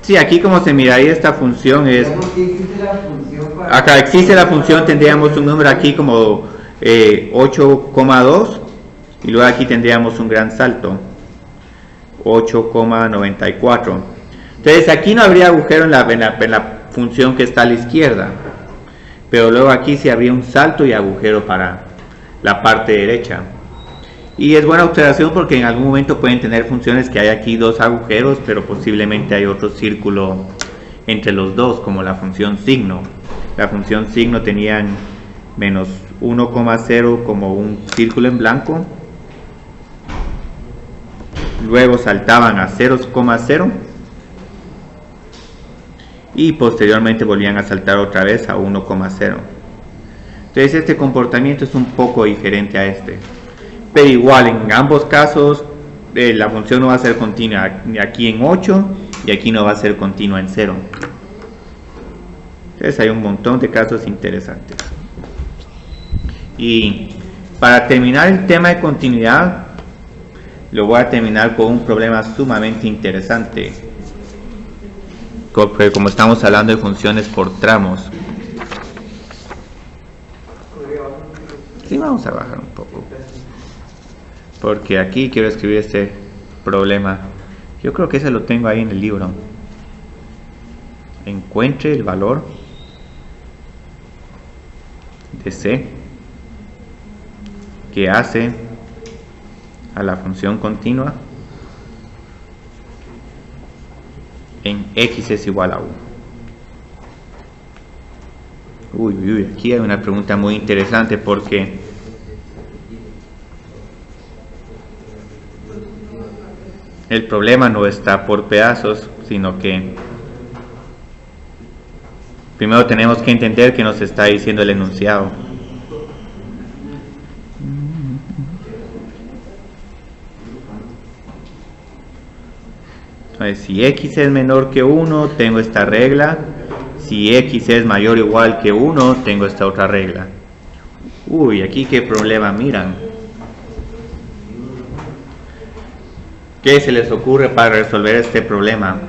S1: Sí, aquí como se miraría esta función es...
S2: Digamos que existe la función para...
S1: Acá existe la función, tendríamos un número aquí como 8,2 y luego aquí tendríamos un gran salto, 8,94. Entonces aquí no habría agujero en la función que está a la izquierda, pero luego aquí sí habría un salto y agujero para la parte derecha. Y es buena observación porque en algún momento pueden tener funciones que hay aquí dos agujeros, pero posiblemente hay otro círculo entre los dos, como la función signo. La función signo tenían menos 1,0 como un círculo en blanco, luego saltaban a 0,0 y posteriormente volvían a saltar otra vez a 1,0. Entonces este comportamiento es un poco diferente a este, pero igual en ambos casos la función no va a ser continua aquí en 8 y aquí no va a ser continua en 0. Entonces hay un montón de casos interesantes. Y para terminar el tema de continuidad, lo voy a terminar con un problema sumamente interesante, porque como estamos hablando de funciones por tramos. Sí, vamos a bajar un poco, porque aquí quiero escribir este problema. Yo creo que ese lo tengo ahí en el libro. Encuentre el valor de C que hace a la función continua en x es igual a 1. Uy, aquí hay una pregunta muy interesante, porque el problema no está por pedazos, sino que primero tenemos que entender qué nos está diciendo el enunciado. Entonces, si x es menor que 1, tengo esta regla. Si x es mayor o igual que 1, tengo esta otra regla. Uy, aquí qué problema, miran. ¿Qué se les ocurre para resolver este problema?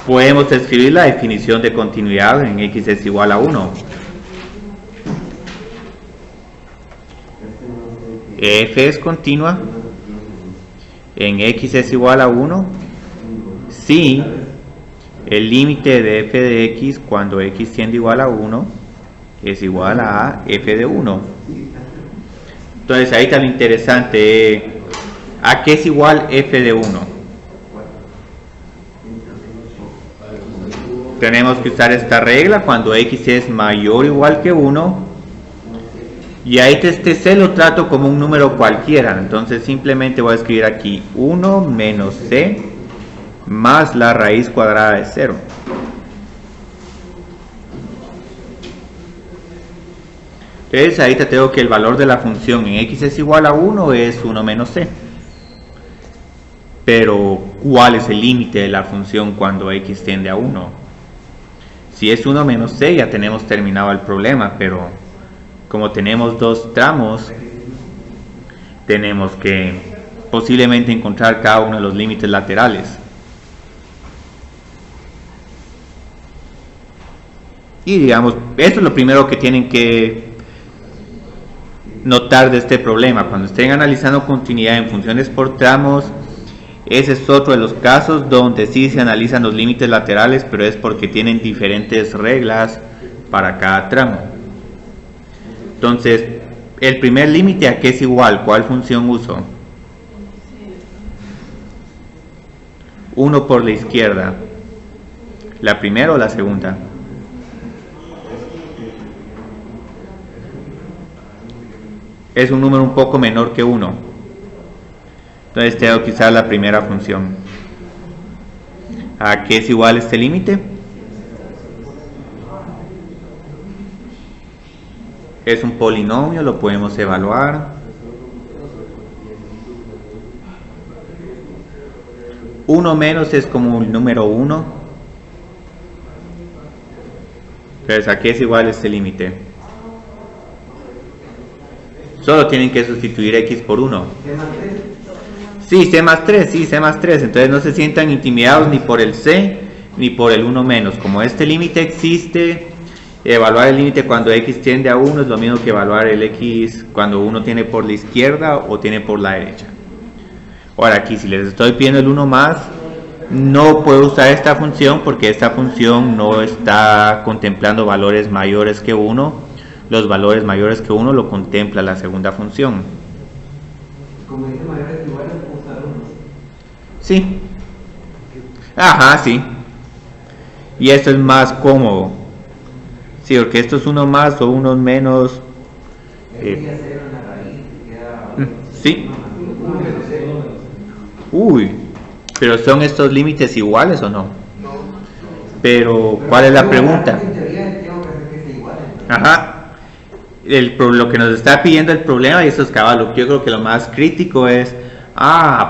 S1: Podemos escribir la definición de continuidad en x es igual a 1. F es continua en x es igual a 1 si el límite de f de x cuando x tiende igual a 1 es igual a f de 1. Entonces ahí está lo interesante. ¿A qué es igual f de 1? Tenemos que usar esta regla cuando x es mayor o igual que 1. Y ahí este c lo trato como un número cualquiera. Entonces simplemente voy a escribir aquí 1 menos c más la raíz cuadrada de 0. Entonces ahí te tengo que el valor de la función en x es igual a 1 es 1 menos c. Pero ¿cuál es el límite de la función cuando x tiende a 1? Si es 1 menos c ya tenemos terminado el problema, pero como tenemos dos tramos, tenemos que posiblemente encontrar cada uno de los límites laterales. Y digamos, esto es lo primero que tienen que notar de este problema. Cuando estén analizando continuidad en funciones por tramos, ese es otro de los casos donde sí se analizan los límites laterales, pero es porque tienen diferentes reglas para cada tramo. Entonces, el primer límite a qué es igual, ¿cuál función uso? 1 por la izquierda. ¿La primera o la segunda? Es un número un poco menor que 1. Entonces tengo que usar la primera función. ¿A qué es igual este límite? Es un polinomio, lo podemos evaluar. 1 menos es como el número 1. Entonces, ¿a qué es igual este límite? Solo tienen que sustituir x por 1. Sí, c más 3, sí, c más 3. Entonces no se sientan intimidados ni por el c ni por el 1 menos. Como este límite existe, evaluar el límite cuando x tiende a 1 es lo mismo que evaluar el x cuando uno tiene por la izquierda o tiene por la derecha. Ahora aquí, si les estoy pidiendo el 1 más, no puedo usar esta función porque esta función no está contemplando valores mayores que 1. Los valores mayores que 1 lo contempla la segunda función.
S2: Como dice mayores que iguales, puedo usar 1.
S1: Sí. Ajá, sí. Y esto es más cómodo. Sí, porque esto es 1 más o 1 menos. Sí. Uy, pero ¿son estos límites iguales o no? Pero, ¿cuál es la pregunta? Ajá. Lo que nos está pidiendo el problema, y eso es cabal, yo creo que lo más crítico es,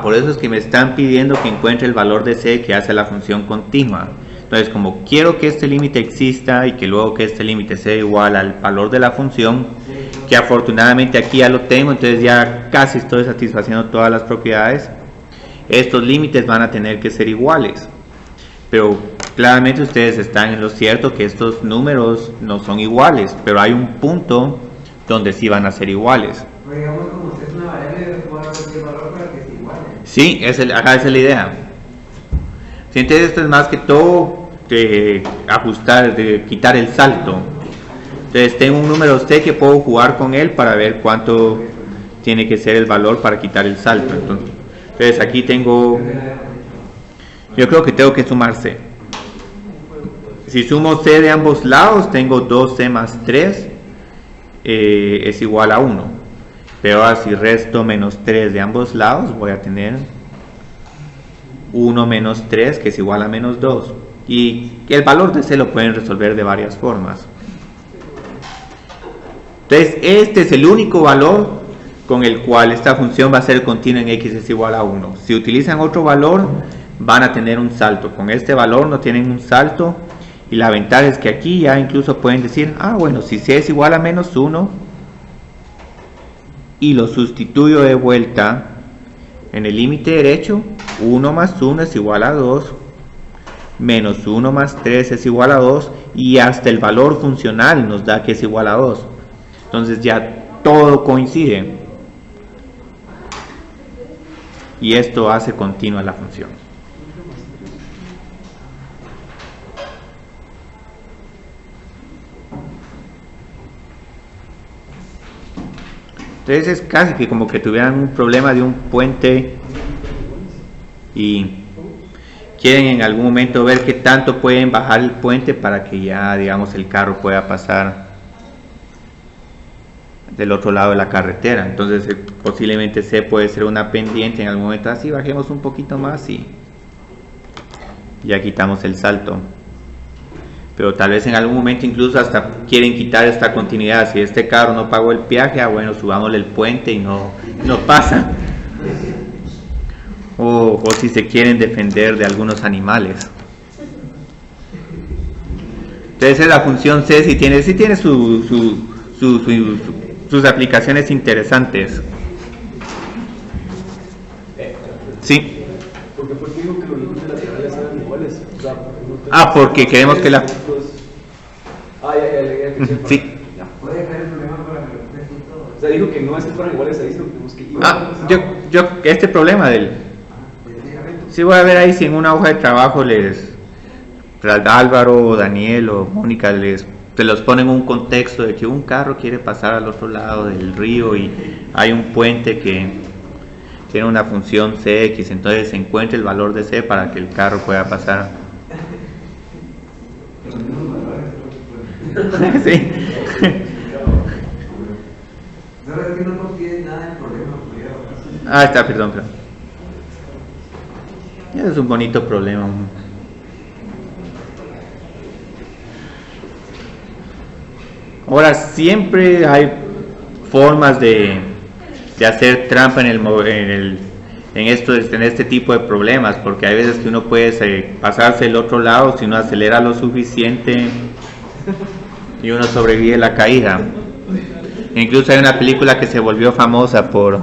S1: por eso es que me están pidiendo que encuentre el valor de c que hace la función continua. Entonces, como quiero que este límite exista y que luego que este límite sea igual al valor de la función, que afortunadamente aquí ya lo tengo, entonces ya casi estoy satisfaciendo todas las propiedades, estos límites van a tener que ser iguales. Pero claramente ustedes están en lo cierto que estos números no son iguales, pero hay un punto donde sí van a ser iguales.
S2: Pero digamos, como usted es una variable, puedo dar cualquier valor para que sea igual.
S1: Sí, esa es la idea. Entonces esto es más que todo de ajustar, de quitar el salto. Entonces tengo un número c que puedo jugar con él para ver cuánto tiene que ser el valor para quitar el salto. Entonces aquí tengo, yo creo que tengo que sumar c. Si sumo c de ambos lados, tengo 2c más 3 es igual a 1. Pero ahora si resto menos 3 de ambos lados, voy a tener 1 menos 3 que es igual a menos 2. Y el valor de c lo pueden resolver de varias formas. Entonces este es el único valor con el cual esta función va a ser continua en x es igual a 1. Si utilizan otro valor, van a tener un salto. Con este valor no tienen un salto, y la ventaja es que aquí ya incluso pueden decir, bueno, si c es igual a menos 1 y lo sustituyo de vuelta en el límite derecho, 1 más 1 es igual a 2, menos 1 más 3 es igual a 2, y hasta el valor funcional nos da que es igual a 2. Entonces ya todo coincide, y esto hace continua la función. Entonces es casi que como que tuvieran un problema de un puente y quieren en algún momento ver qué tanto pueden bajar el puente para que ya, digamos, el carro pueda pasar del otro lado de la carretera. Entonces posiblemente C puede ser una pendiente en algún momento, así bajemos un poquito más y ya quitamos el salto. Pero tal vez en algún momento incluso hasta quieren quitar esta continuidad. Si este carro no pagó el peaje, bueno, subámosle el puente y no pasa. O si se quieren defender de algunos animales. Entonces la función C sí tiene sus aplicaciones interesantes. Sí.
S3: Porque fue que digo que los límites laterales eran iguales. O sea,
S1: porque queremos que la...
S3: ya.
S1: Sí.
S2: Puede caer el problema para que lo estés y todo.
S3: O sea, dijo que no es que fueran iguales ahí, sino que tenemos que ir.
S1: Este problema del... Sí, voy a ver ahí si en una hoja de trabajo Álvaro, o Daniel o Mónica se los ponen un contexto de que un carro quiere pasar al otro lado del río y hay un puente que tiene una función Cx, entonces se encuentra el valor de C para que el carro pueda pasar. Sí.
S2: No, es que no nos pide nada de problema.
S1: Está, perdón. Es un bonito problema. Ahora, siempre hay formas de hacer trampa en este tipo de problemas, porque hay veces que uno puede pasarse del otro lado si uno acelera lo suficiente y uno sobrevive la caída. Incluso hay una película que se volvió famosa por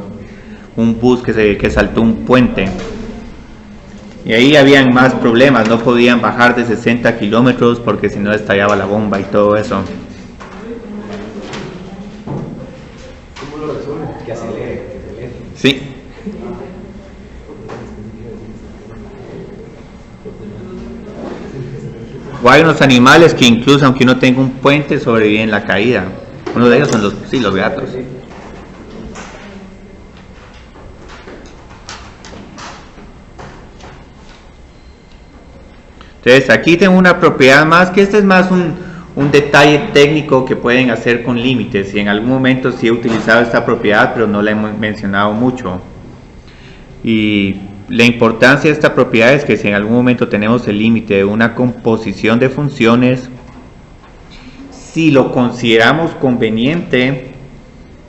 S1: un bus que saltó un puente. Y ahí habían más problemas, no podían bajar de 60 kilómetros porque si no estallaba la bomba y todo eso.
S3: ¿Cómo lo resuelven? Que acelere.
S1: Sí. O hay unos animales que incluso aunque uno tenga un puente sobreviven la caída. Uno de ellos son los gatos. Entonces aquí tengo una propiedad más, que este es más un detalle técnico que pueden hacer con límites, y en algún momento sí he utilizado esta propiedad, pero no la he mencionado mucho. Y la importancia de esta propiedad es que si en algún momento tenemos el límite de una composición de funciones, si lo consideramos conveniente,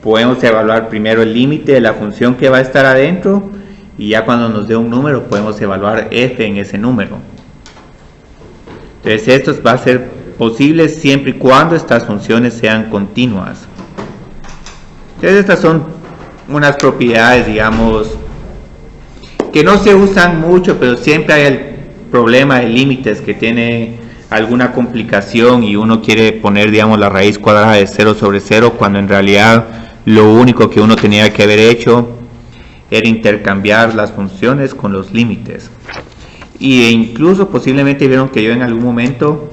S1: podemos evaluar primero el límite de la función que va a estar adentro, y ya cuando nos dé un número podemos evaluar f en ese número. Entonces esto va a ser posible siempre y cuando estas funciones sean continuas. Entonces estas son unas propiedades, digamos, que no se usan mucho, pero siempre hay el problema de límites que tiene alguna complicación y uno quiere poner, digamos, la raíz cuadrada de 0 sobre 0, cuando en realidad lo único que uno tenía que haber hecho era intercambiar las funciones con los límites. Y incluso posiblemente vieron que yo en algún momento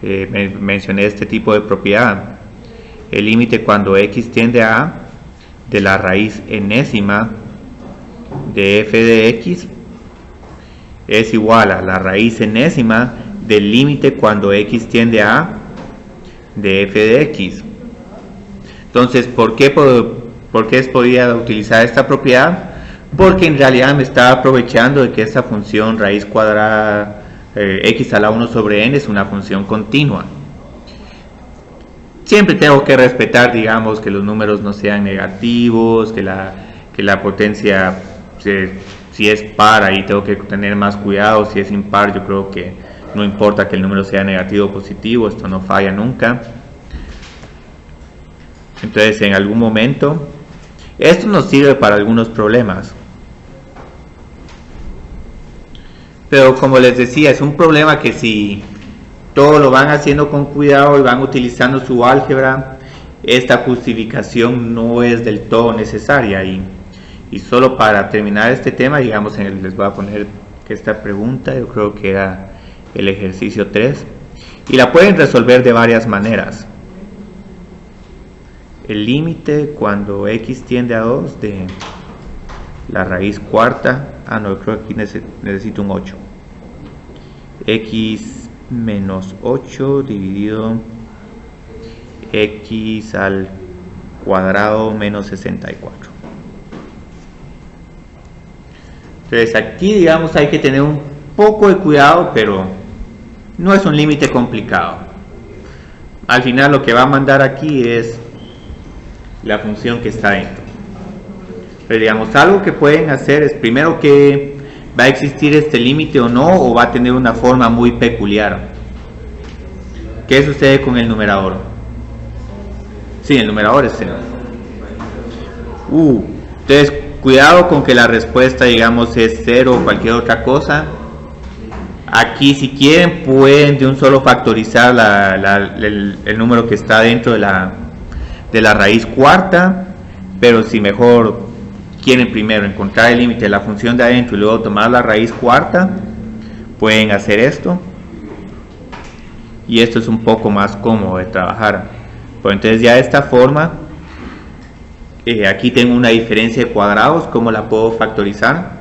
S1: mencioné este tipo de propiedad. El límite cuando x tiende a a de la raíz enésima de f de x es igual a la raíz enésima del límite cuando x tiende a a de f de x. Entonces, ¿por qué podía utilizar esta propiedad? Porque en realidad me estaba aprovechando de que esta función raíz cuadrada x a la 1 sobre n es una función continua. siempre tengo que respetar, digamos, que los números no sean negativos, que la potencia, si es par, ahí tengo que tener más cuidado. Si es impar, yo creo que no importa que el número sea negativo o positivo, esto no falla nunca. Entonces, en algún momento, esto nos sirve para algunos problemas. Pero como les decía, es un problema que si todo lo van haciendo con cuidado y van utilizando su álgebra, esta justificación no es del todo necesaria. Y solo para terminar este tema, digamos, les voy a poner que esta pregunta, yo creo que era el ejercicio 3, y la pueden resolver de varias maneras. El límite cuando x tiende a 2 de la raíz cuarta, no, creo que aquí necesito un 8, x menos 8 dividido x al cuadrado menos 64. Entonces aquí, digamos, hay que tener un poco de cuidado, pero no es un límite complicado. Al final lo que va a mandar aquí es la función que está dentro. Pero digamos, algo que pueden hacer es primero que va a existir este límite o no, o va a tener una forma muy peculiar. ¿Qué sucede con el numerador? Sí, el numerador es 0. Entonces, cuidado con que la respuesta, digamos, es 0 o cualquier otra cosa. Aquí, si quieren, pueden de un solo factorizar el número que está dentro de la raíz cuarta, pero si mejor quieren primero encontrar el límite de la función de adentro y luego tomar la raíz cuarta, pueden hacer esto, y esto es un poco más cómodo de trabajar. Pues entonces ya de esta forma, aquí tengo una diferencia de cuadrados. ¿Cómo la puedo factorizar?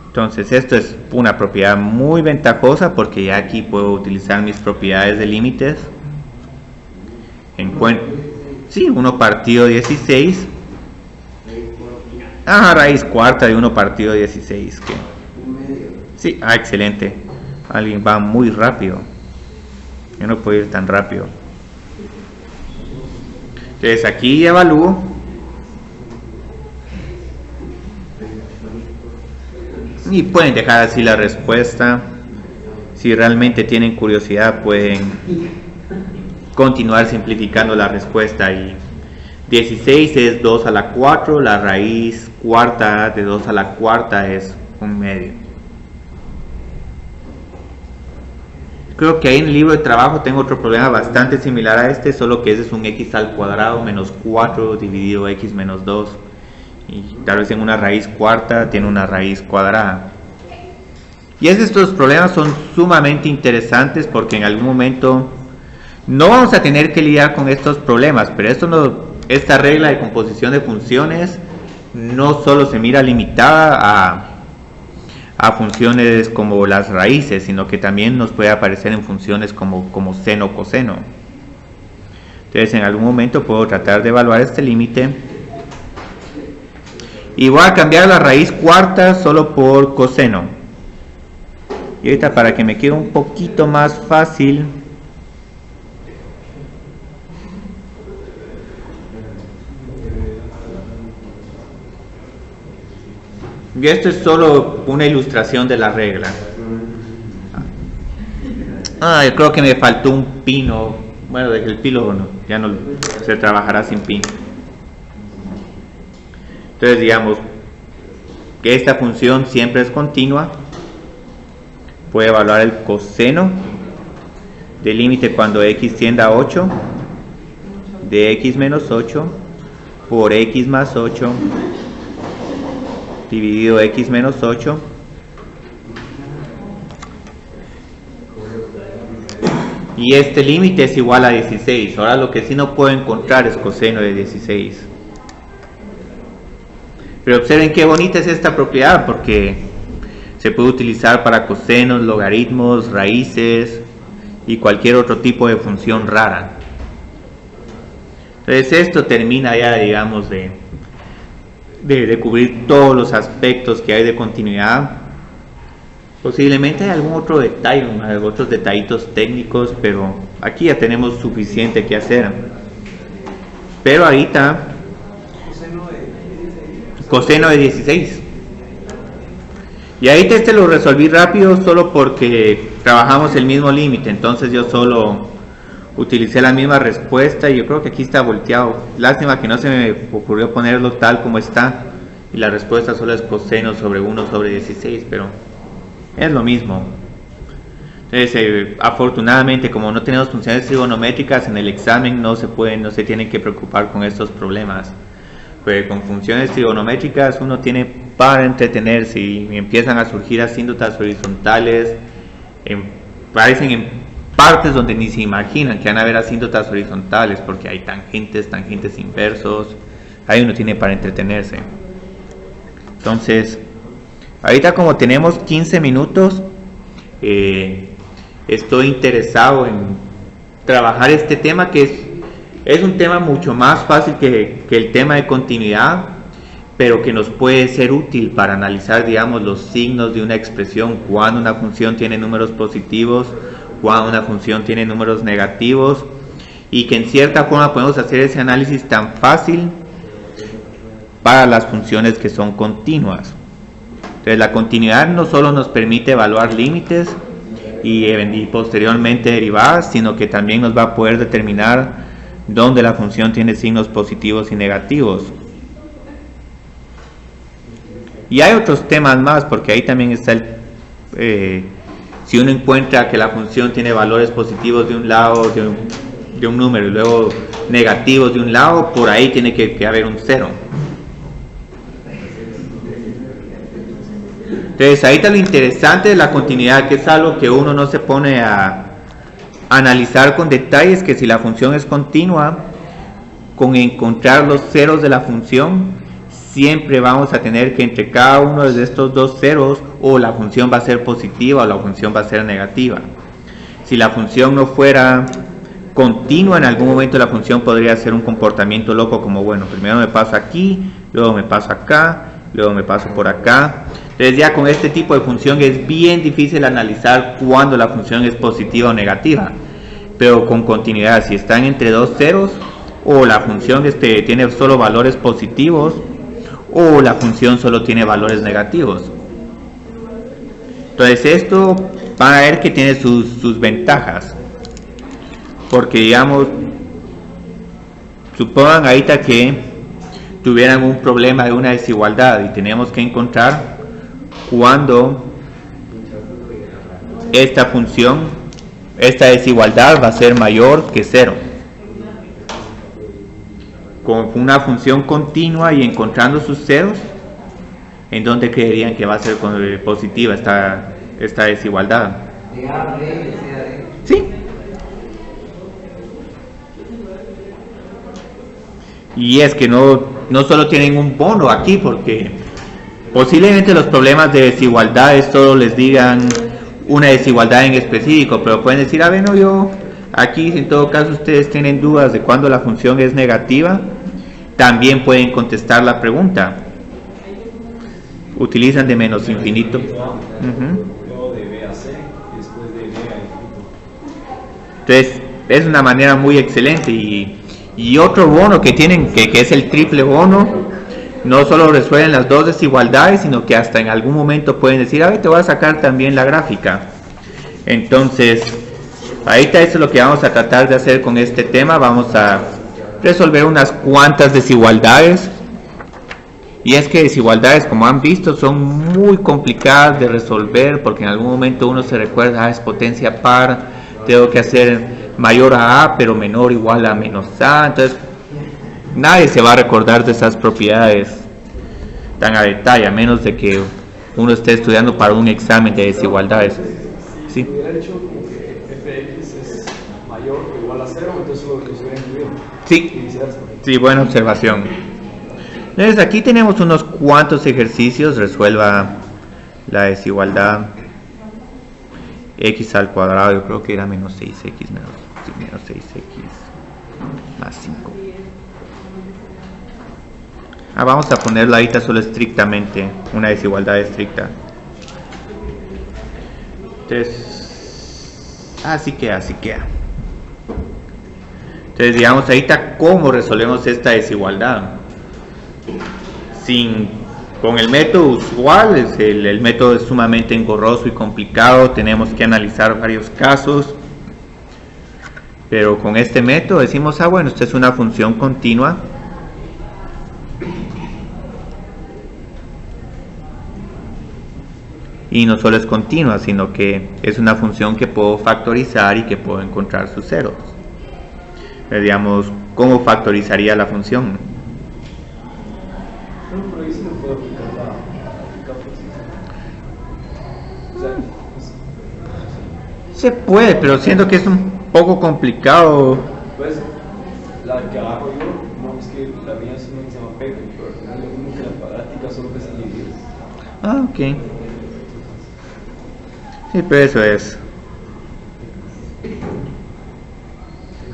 S1: Entonces esto es una propiedad muy ventajosa porque ya aquí puedo utilizar mis propiedades de límites. Sí, 1 partido 16. Raíz cuarta de 1 partido 16. Sí, excelente. Alguien va muy rápido. Yo no puedo ir tan rápido. Entonces aquí evalúo. Y pueden dejar así la respuesta. Si realmente tienen curiosidad, pueden continuar simplificando la respuesta. Y 16 es 2 a la 4. La raíz cuarta de 2 a la cuarta es 1/2. Creo que ahí en el libro de trabajo tengo otro problema bastante similar a este, solo que ese es un x al cuadrado menos 4 dividido x menos 2. Y tal vez en una raíz cuarta tiene una raíz cuadrada. Y estos problemas son sumamente interesantes porque en algún momento no vamos a tener que lidiar con estos problemas, pero esta regla de composición de funciones no solo se mira limitada a funciones como las raíces, sino que también nos puede aparecer en funciones como seno o coseno. Entonces en algún momento puedo tratar de evaluar este límite y voy a cambiar la raíz cuarta solo por coseno. Y ahorita, para que me quede un poquito más fácil, y esto es solo una ilustración de la regla. Yo creo que me faltó un pino. Bueno, el pino no, ya no se trabajará sin pino. Entonces digamos que esta función siempre es continua. Puedo evaluar el coseno del límite cuando x tiende a 8 de x menos 8 por x más 8 dividido x menos 8 y este límite es igual a 16. Ahora lo que sí no puedo encontrar es coseno de 16. Pero observen qué bonita es esta propiedad, porque se puede utilizar para cosenos, logaritmos, raíces y cualquier otro tipo de función rara. Entonces esto termina ya, digamos, de cubrir todos los aspectos que hay de continuidad. Posiblemente hay algún otro detalle, otros detallitos técnicos, pero aquí ya tenemos suficiente que hacer. Pero ahorita, coseno de 16. Y ahorita este lo resolví rápido solo porque trabajamos el mismo límite, entonces yo solo utilicé la misma respuesta y yo creo que aquí está volteado. Lástima que no se me ocurrió ponerlo tal como está y la respuesta solo es coseno sobre 1 sobre 16, pero es lo mismo. Entonces, afortunadamente, como no tenemos funciones trigonométricas en el examen, no se tienen que preocupar con estos problemas. Pues con funciones trigonométricas uno tiene para entretenerse y empiezan a surgir asíntotas horizontales, parecen en partes donde ni se imaginan que van a haber asíntotas horizontales, porque hay tangentes inversos, ahí uno tiene para entretenerse. Entonces, ahorita como tenemos 15 minutos, estoy interesado en trabajar este tema que es un tema mucho más fácil que el tema de continuidad, pero que nos puede ser útil para analizar, digamos, los signos de una expresión, cuando una función tiene números positivos, cuando una función tiene números negativos, y que en cierta forma podemos hacer ese análisis tan fácil para las funciones que son continuas. Entonces, la continuidad no solo nos permite evaluar límites y posteriormente derivadas, sino que también nos va a poder determinar dónde la función tiene signos positivos y negativos. Y hay otros temas más, porque ahí también está si uno encuentra que la función tiene valores positivos de un lado de un número y luego negativos de un lado, por ahí tiene que haber un 0. Entonces ahí está lo interesante de la continuidad, que es algo que uno no se pone a analizar con detalles, que si la función es continua, con encontrar los ceros de la función, siempre vamos a tener que entre cada uno de estos dos ceros, o la función va a ser positiva o la función va a ser negativa. Si la función no fuera continua, en algún momento la función podría hacer un comportamiento loco, como bueno, primero me paso aquí, luego me paso acá, luego me paso por acá. Entonces ya con este tipo de función es bien difícil analizar cuándo la función es positiva o negativa, pero con continuidad, si están entre dos ceros, o la función tiene solo valores positivos, o la función solo tiene valores negativos. Entonces esto van a ver que tiene sus ventajas, porque digamos, supongan ahorita que tuvieran un problema de una desigualdad y tenemos que encontrar cuando esta desigualdad va a ser mayor que 0. Con una función continua y encontrando sus ceros, ¿en dónde creerían que va a ser positiva esta desigualdad? Sí. Y es que no solo tienen un bono aquí, porque posiblemente los problemas de desigualdades solo les digan una desigualdad en específico, pero pueden decir, yo aquí, si en todo caso ustedes tienen dudas de cuándo la función es negativa, también pueden contestar la pregunta. Utilizan de menos infinito.
S3: Luego de B a C y después de B a infinito.
S1: Entonces, es una manera muy excelente. Y otro bono que tienen, que es el triple bono, no solo resuelven las dos desigualdades, sino que hasta en algún momento pueden decir, te voy a sacar también la gráfica. Entonces, ahorita eso es lo que vamos a tratar de hacer con este tema. Vamos a resolver unas cuantas desigualdades. Y es que desigualdades, como han visto, son muy complicadas de resolver, porque en algún momento uno se recuerda, es potencia par, tengo que hacer mayor a A, pero menor o igual a menos A. Entonces, nadie se va a recordar de esas propiedades tan a detalle, a menos de que uno esté estudiando para un examen de desigualdades.
S3: Si hubiera dicho como que fx es mayor o igual a 0, entonces lo hubiera incluido.
S1: Sí, buena observación. Entonces aquí tenemos unos cuantos ejercicios. Resuelva la desigualdad x al cuadrado, yo creo que era menos 6x menos 6x más 5. Vamos a ponerla ahorita solo estrictamente, una desigualdad estricta. Entonces, así queda. Entonces, digamos, ahorita, ¿cómo resolvemos esta desigualdad? Con el método usual, el método es sumamente engorroso y complicado, tenemos que analizar varios casos, pero con este método decimos, bueno, esta es una función continua, y no solo es continua, sino que es una función que puedo factorizar y que puedo encontrar sus ceros. Digamos, ¿cómo factorizaría la función?
S3: Por ahí se le puede aplicar la
S1: Se puede, pero siento que es un poco complicado.
S3: Pues, la que hago yo, no, es que la mía es una que se llama Pepe, pero al final es mismo que la cuadrática solo que están divididas.
S1: Ok. Sí, pero eso es.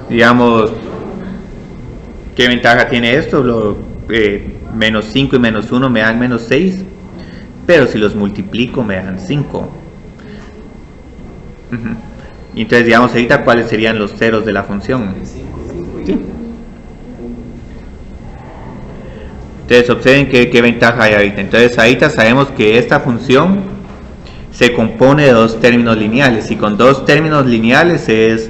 S1: Digamos, ¿qué ventaja tiene esto? Menos 5 y menos 1 me dan menos 6, pero si los multiplico me dan 5. Y entonces, digamos, ahorita cuáles serían los ceros de la función. ¿Sí? Entonces, observen qué ventaja hay ahorita. Entonces, ahorita sabemos que esta función se compone de dos términos lineales, y con dos términos lineales es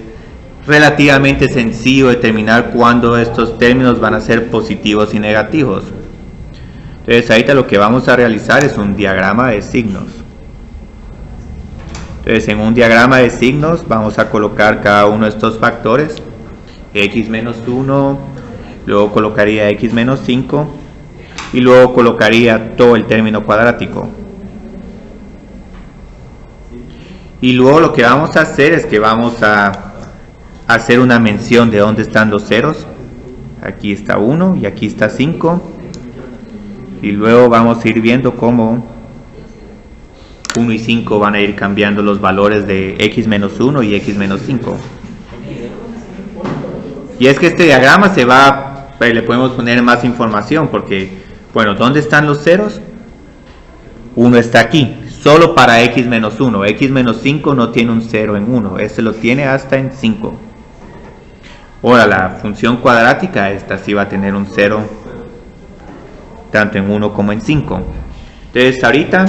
S1: relativamente sencillo determinar cuándo estos términos van a ser positivos y negativos. Entonces, ahorita lo que vamos a realizar es un diagrama de signos. Entonces, en un diagrama de signos vamos a colocar cada uno de estos factores, x menos 1, luego colocaría x menos 5 y luego colocaría todo el término cuadrático. Y luego lo que vamos a hacer es que vamos a hacer una mención de dónde están los ceros. Aquí está 1 y aquí está 5. Y luego vamos a ir viendo cómo 1 y 5 van a ir cambiando los valores de x menos 1 y x menos 5. Y es que este diagrama le podemos poner más información porque, bueno, ¿dónde están los ceros? 1 está aquí, solo para x menos 1. X menos 5 no tiene un 0 en 1, este lo tiene hasta en 5. Ahora, la función cuadrática, esta sí va a tener un 0 tanto en 1 como en 5. Entonces, ahorita,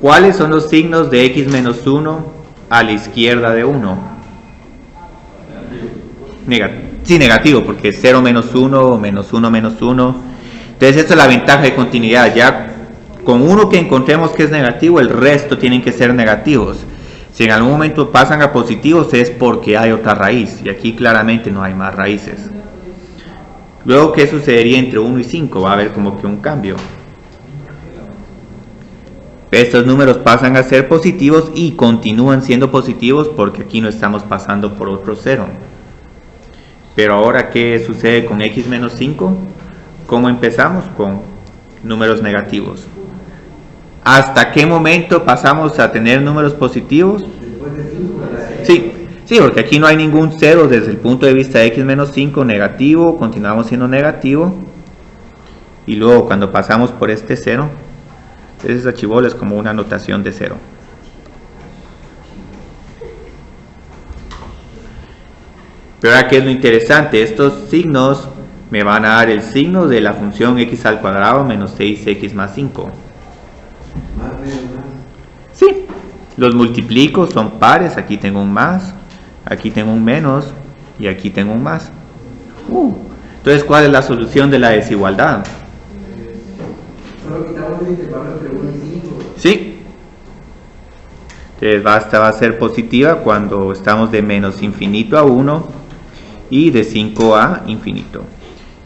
S1: ¿cuáles son los signos de x menos 1 a la izquierda de 1? Sí, negativo, porque 0 menos 1, menos 1 menos 1. Entonces, esta es la ventaja de continuidad. Ya con uno que encontremos que es negativo, el resto tienen que ser negativos. Si en algún momento pasan a positivos es porque hay otra raíz, y aquí claramente no hay más raíces. Luego, ¿qué sucedería entre 1 y 5? Va a haber como que un cambio. Estos números pasan a ser positivos y continúan siendo positivos porque aquí no estamos pasando por otro 0. Pero ahora, ¿qué sucede con x menos 5? ¿Cómo empezamos? Con números negativos. ¿Hasta qué momento pasamos a tener números positivos? Sí, porque aquí no hay ningún 0 desde el punto de vista de x menos 5 negativo, continuamos siendo negativo. Y luego cuando pasamos por este 0, ese archivo es como una notación de 0. Pero ahora, ¿qué es lo interesante? Estos signos me van a dar el signo de la función x al cuadrado menos 6x más 5. Sí, los multiplico, son pares, aquí tengo un más, aquí tengo un menos y aquí tengo un más. Entonces, ¿cuál es la solución de la desigualdad?
S2: Solo quitamos el intervalo entre 1 y 5.
S1: Sí. Entonces, esta va a ser positiva cuando estamos de menos infinito a 1 y de 5 a infinito.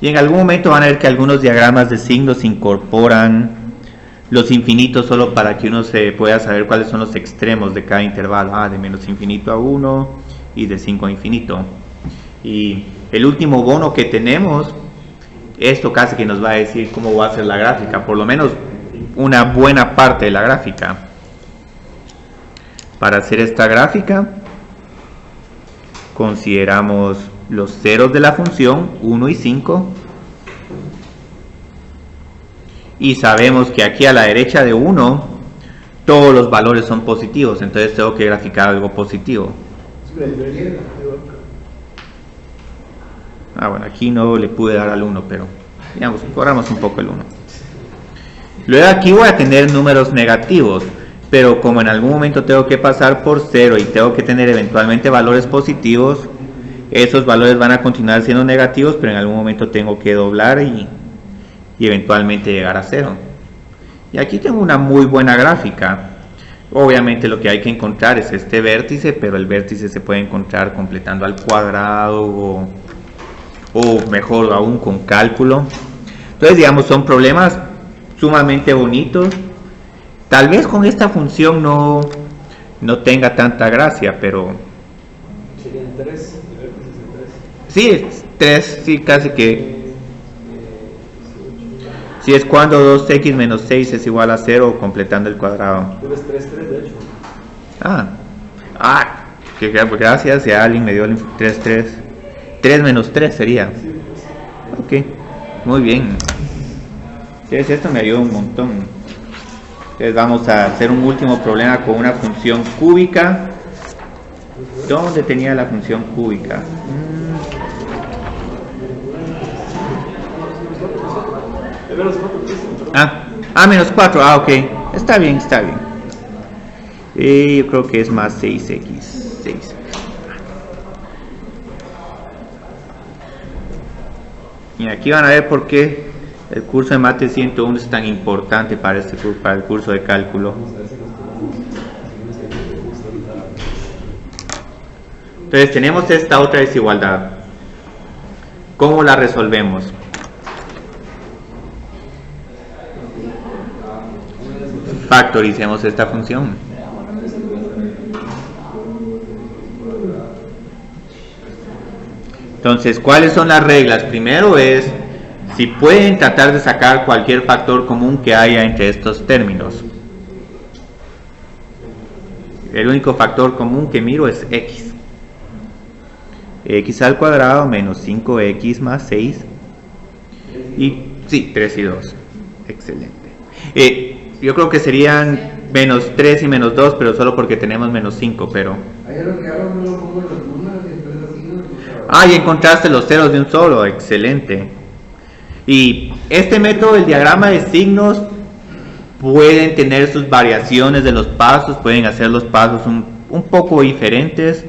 S1: Y en algún momento van a ver que algunos diagramas de signos incorporan los infinitos solo para que uno se pueda saber cuáles son los extremos de cada intervalo. De menos infinito a 1 y de 5 a infinito. Y el último bono que tenemos, esto casi que nos va a decir cómo va a ser la gráfica, por lo menos una buena parte de la gráfica. Para hacer esta gráfica, consideramos los ceros de la función 1 y 5. Y sabemos que aquí a la derecha de 1, todos los valores son positivos, entonces tengo que graficar algo positivo. Bueno, aquí no le pude dar al 1, pero digamos, corramos un poco el 1. Luego aquí voy a tener números negativos, pero como en algún momento tengo que pasar por 0 y tengo que tener eventualmente valores positivos, esos valores van a continuar siendo negativos, pero en algún momento tengo que doblar y eventualmente llegar a 0. Y aquí tengo una muy buena gráfica. Obviamente lo que hay que encontrar es este vértice, pero el vértice se puede encontrar completando al cuadrado o mejor aún con cálculo. Entonces, digamos, son problemas sumamente bonitos. Tal vez con esta función no tenga tanta gracia, pero
S3: serían 3,
S1: sí, 3, sí, casi que sí, es cuando 2x menos 6 es igual a 0 completando el cuadrado.
S3: Debes 3, de hecho.
S1: Que gracias, ya alguien me dio el 3 menos 3 sería. Ok, muy bien. Entonces esto me ayuda un montón. Entonces vamos a hacer un último problema con una función cúbica. ¿Dónde tenía la función cúbica? Menos 4, ok. Está bien. Yo creo que es más 6x. 6. Y aquí van a ver por qué el curso de Mate 101 es tan importante para el curso de cálculo. Entonces tenemos esta otra desigualdad. ¿Cómo la resolvemos? Factoricemos esta función. Entonces, ¿cuáles son las reglas? Primero es si pueden tratar de sacar cualquier factor común que haya entre estos términos. El único factor común que miro es x. X al cuadrado menos 5x más 6. Y sí, 3 y 2. Excelente. Yo creo que serían menos 3 y menos 2, pero solo porque tenemos menos 5, pero... y encontraste los ceros de un solo, excelente. Y este método, el diagrama de signos, pueden tener sus variaciones de los pasos, pueden hacer los pasos un poco diferentes,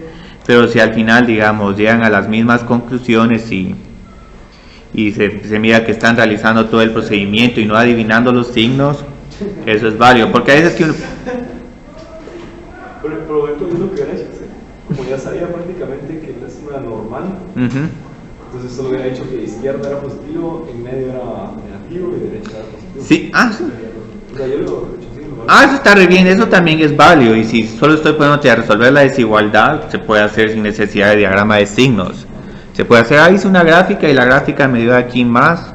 S1: pero si al final, digamos, llegan a las mismas conclusiones y se mira que están realizando todo el procedimiento y no adivinando los signos, eso es válido, porque a veces que uno...
S3: Pero esto es lo que era hecho, como ya sabía prácticamente que es una normal, entonces solo hubiera dicho que izquierda era positivo, en medio era negativo y derecha era positivo.
S1: Sí, sí.
S3: O sea, yo lo he hecho así.
S1: Eso está re bien, eso también es válido, y si solo estoy poniéndote a resolver la desigualdad, se puede hacer sin necesidad de diagrama de signos. Se puede hacer, hice una gráfica y la gráfica me dio aquí más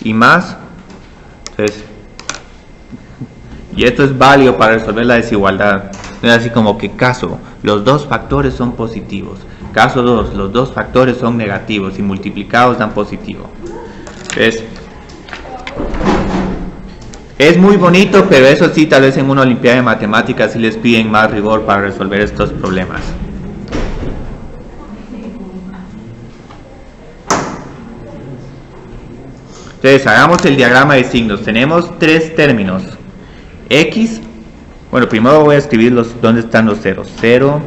S1: y más. Entonces, y esto es válido para resolver la desigualdad. No es así como que caso, los dos factores son positivos. Caso 2, los dos factores son negativos y multiplicados dan positivo. Es muy bonito, pero eso sí, tal vez en una olimpiada de matemáticas sí les piden más rigor para resolver estos problemas. Entonces, hagamos el diagrama de signos. Tenemos 3 términos. X, bueno, primero voy a escribir dónde están los ceros. 0,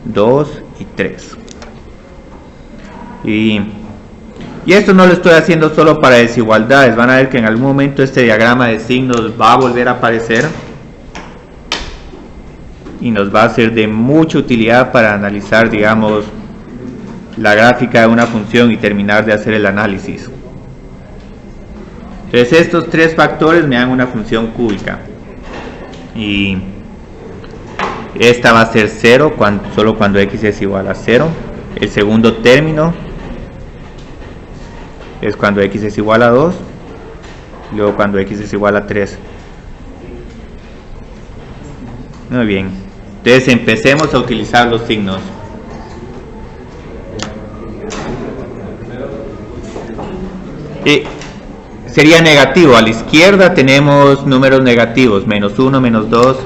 S1: 2 y 3. Y esto no lo estoy haciendo solo para desigualdades. Van a ver que en algún momento este diagrama de signos va a volver a aparecer. Y nos va a ser de mucha utilidad para analizar, digamos, la gráfica de una función y terminar de hacer el análisis. Entonces estos 3 factores me dan una función cúbica. Y esta va a ser 0 solo cuando x es igual a 0. El segundo término es cuando x es igual a 2. Luego cuando x es igual a 3. Muy bien. Entonces empecemos a utilizar los signos. Sería negativo. A la izquierda tenemos números negativos. Menos 1, menos 2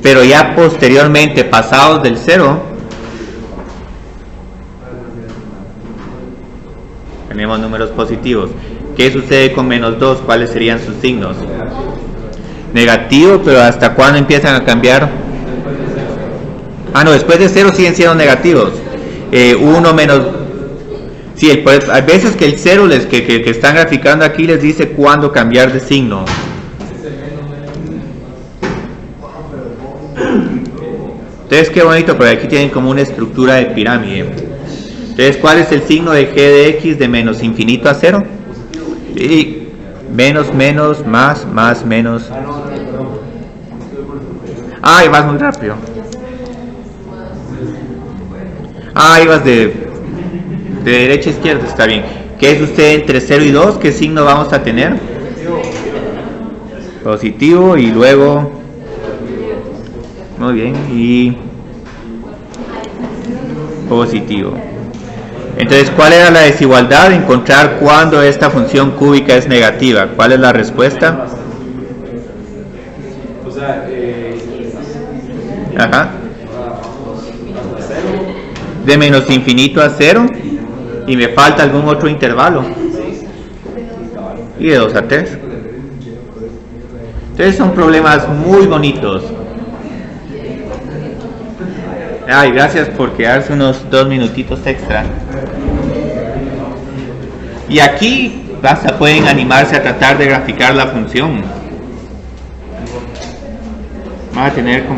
S1: pero ya posteriormente, pasados del 0, tenemos números positivos. ¿Qué sucede con menos 2? ¿Cuáles serían sus signos? Negativo, pero ¿hasta cuándo empiezan a cambiar? Ah, no, después de 0 siguen siendo negativos. 1 menos... Sí, hay veces que el 0 que están graficando aquí les dice cuándo cambiar de signo. Entonces, qué bonito, pero aquí tienen como una estructura de pirámide. Entonces, ¿cuál es el signo de g de x de menos infinito a 0? Sí, menos, menos, más, menos. Ah, ibas muy rápido. Ah, ibas de derecha a izquierda, está bien. ¿Qué es usted entre 0 y 2? ¿Qué signo vamos a tener? Positivo y luego... Muy bien, y... positivo. Entonces, ¿cuál era la desigualdad? Encontrar cuándo esta función cúbica es negativa. ¿Cuál es la respuesta?
S3: O sea,
S1: Ajá. De menos infinito a 0. Y me falta algún otro intervalo. Y de 2 a 3. Entonces son problemas muy bonitos. Ay, gracias por quedarse unos 2 minutitos extra. Y aquí hasta pueden animarse a tratar de graficar la función. Van a tener como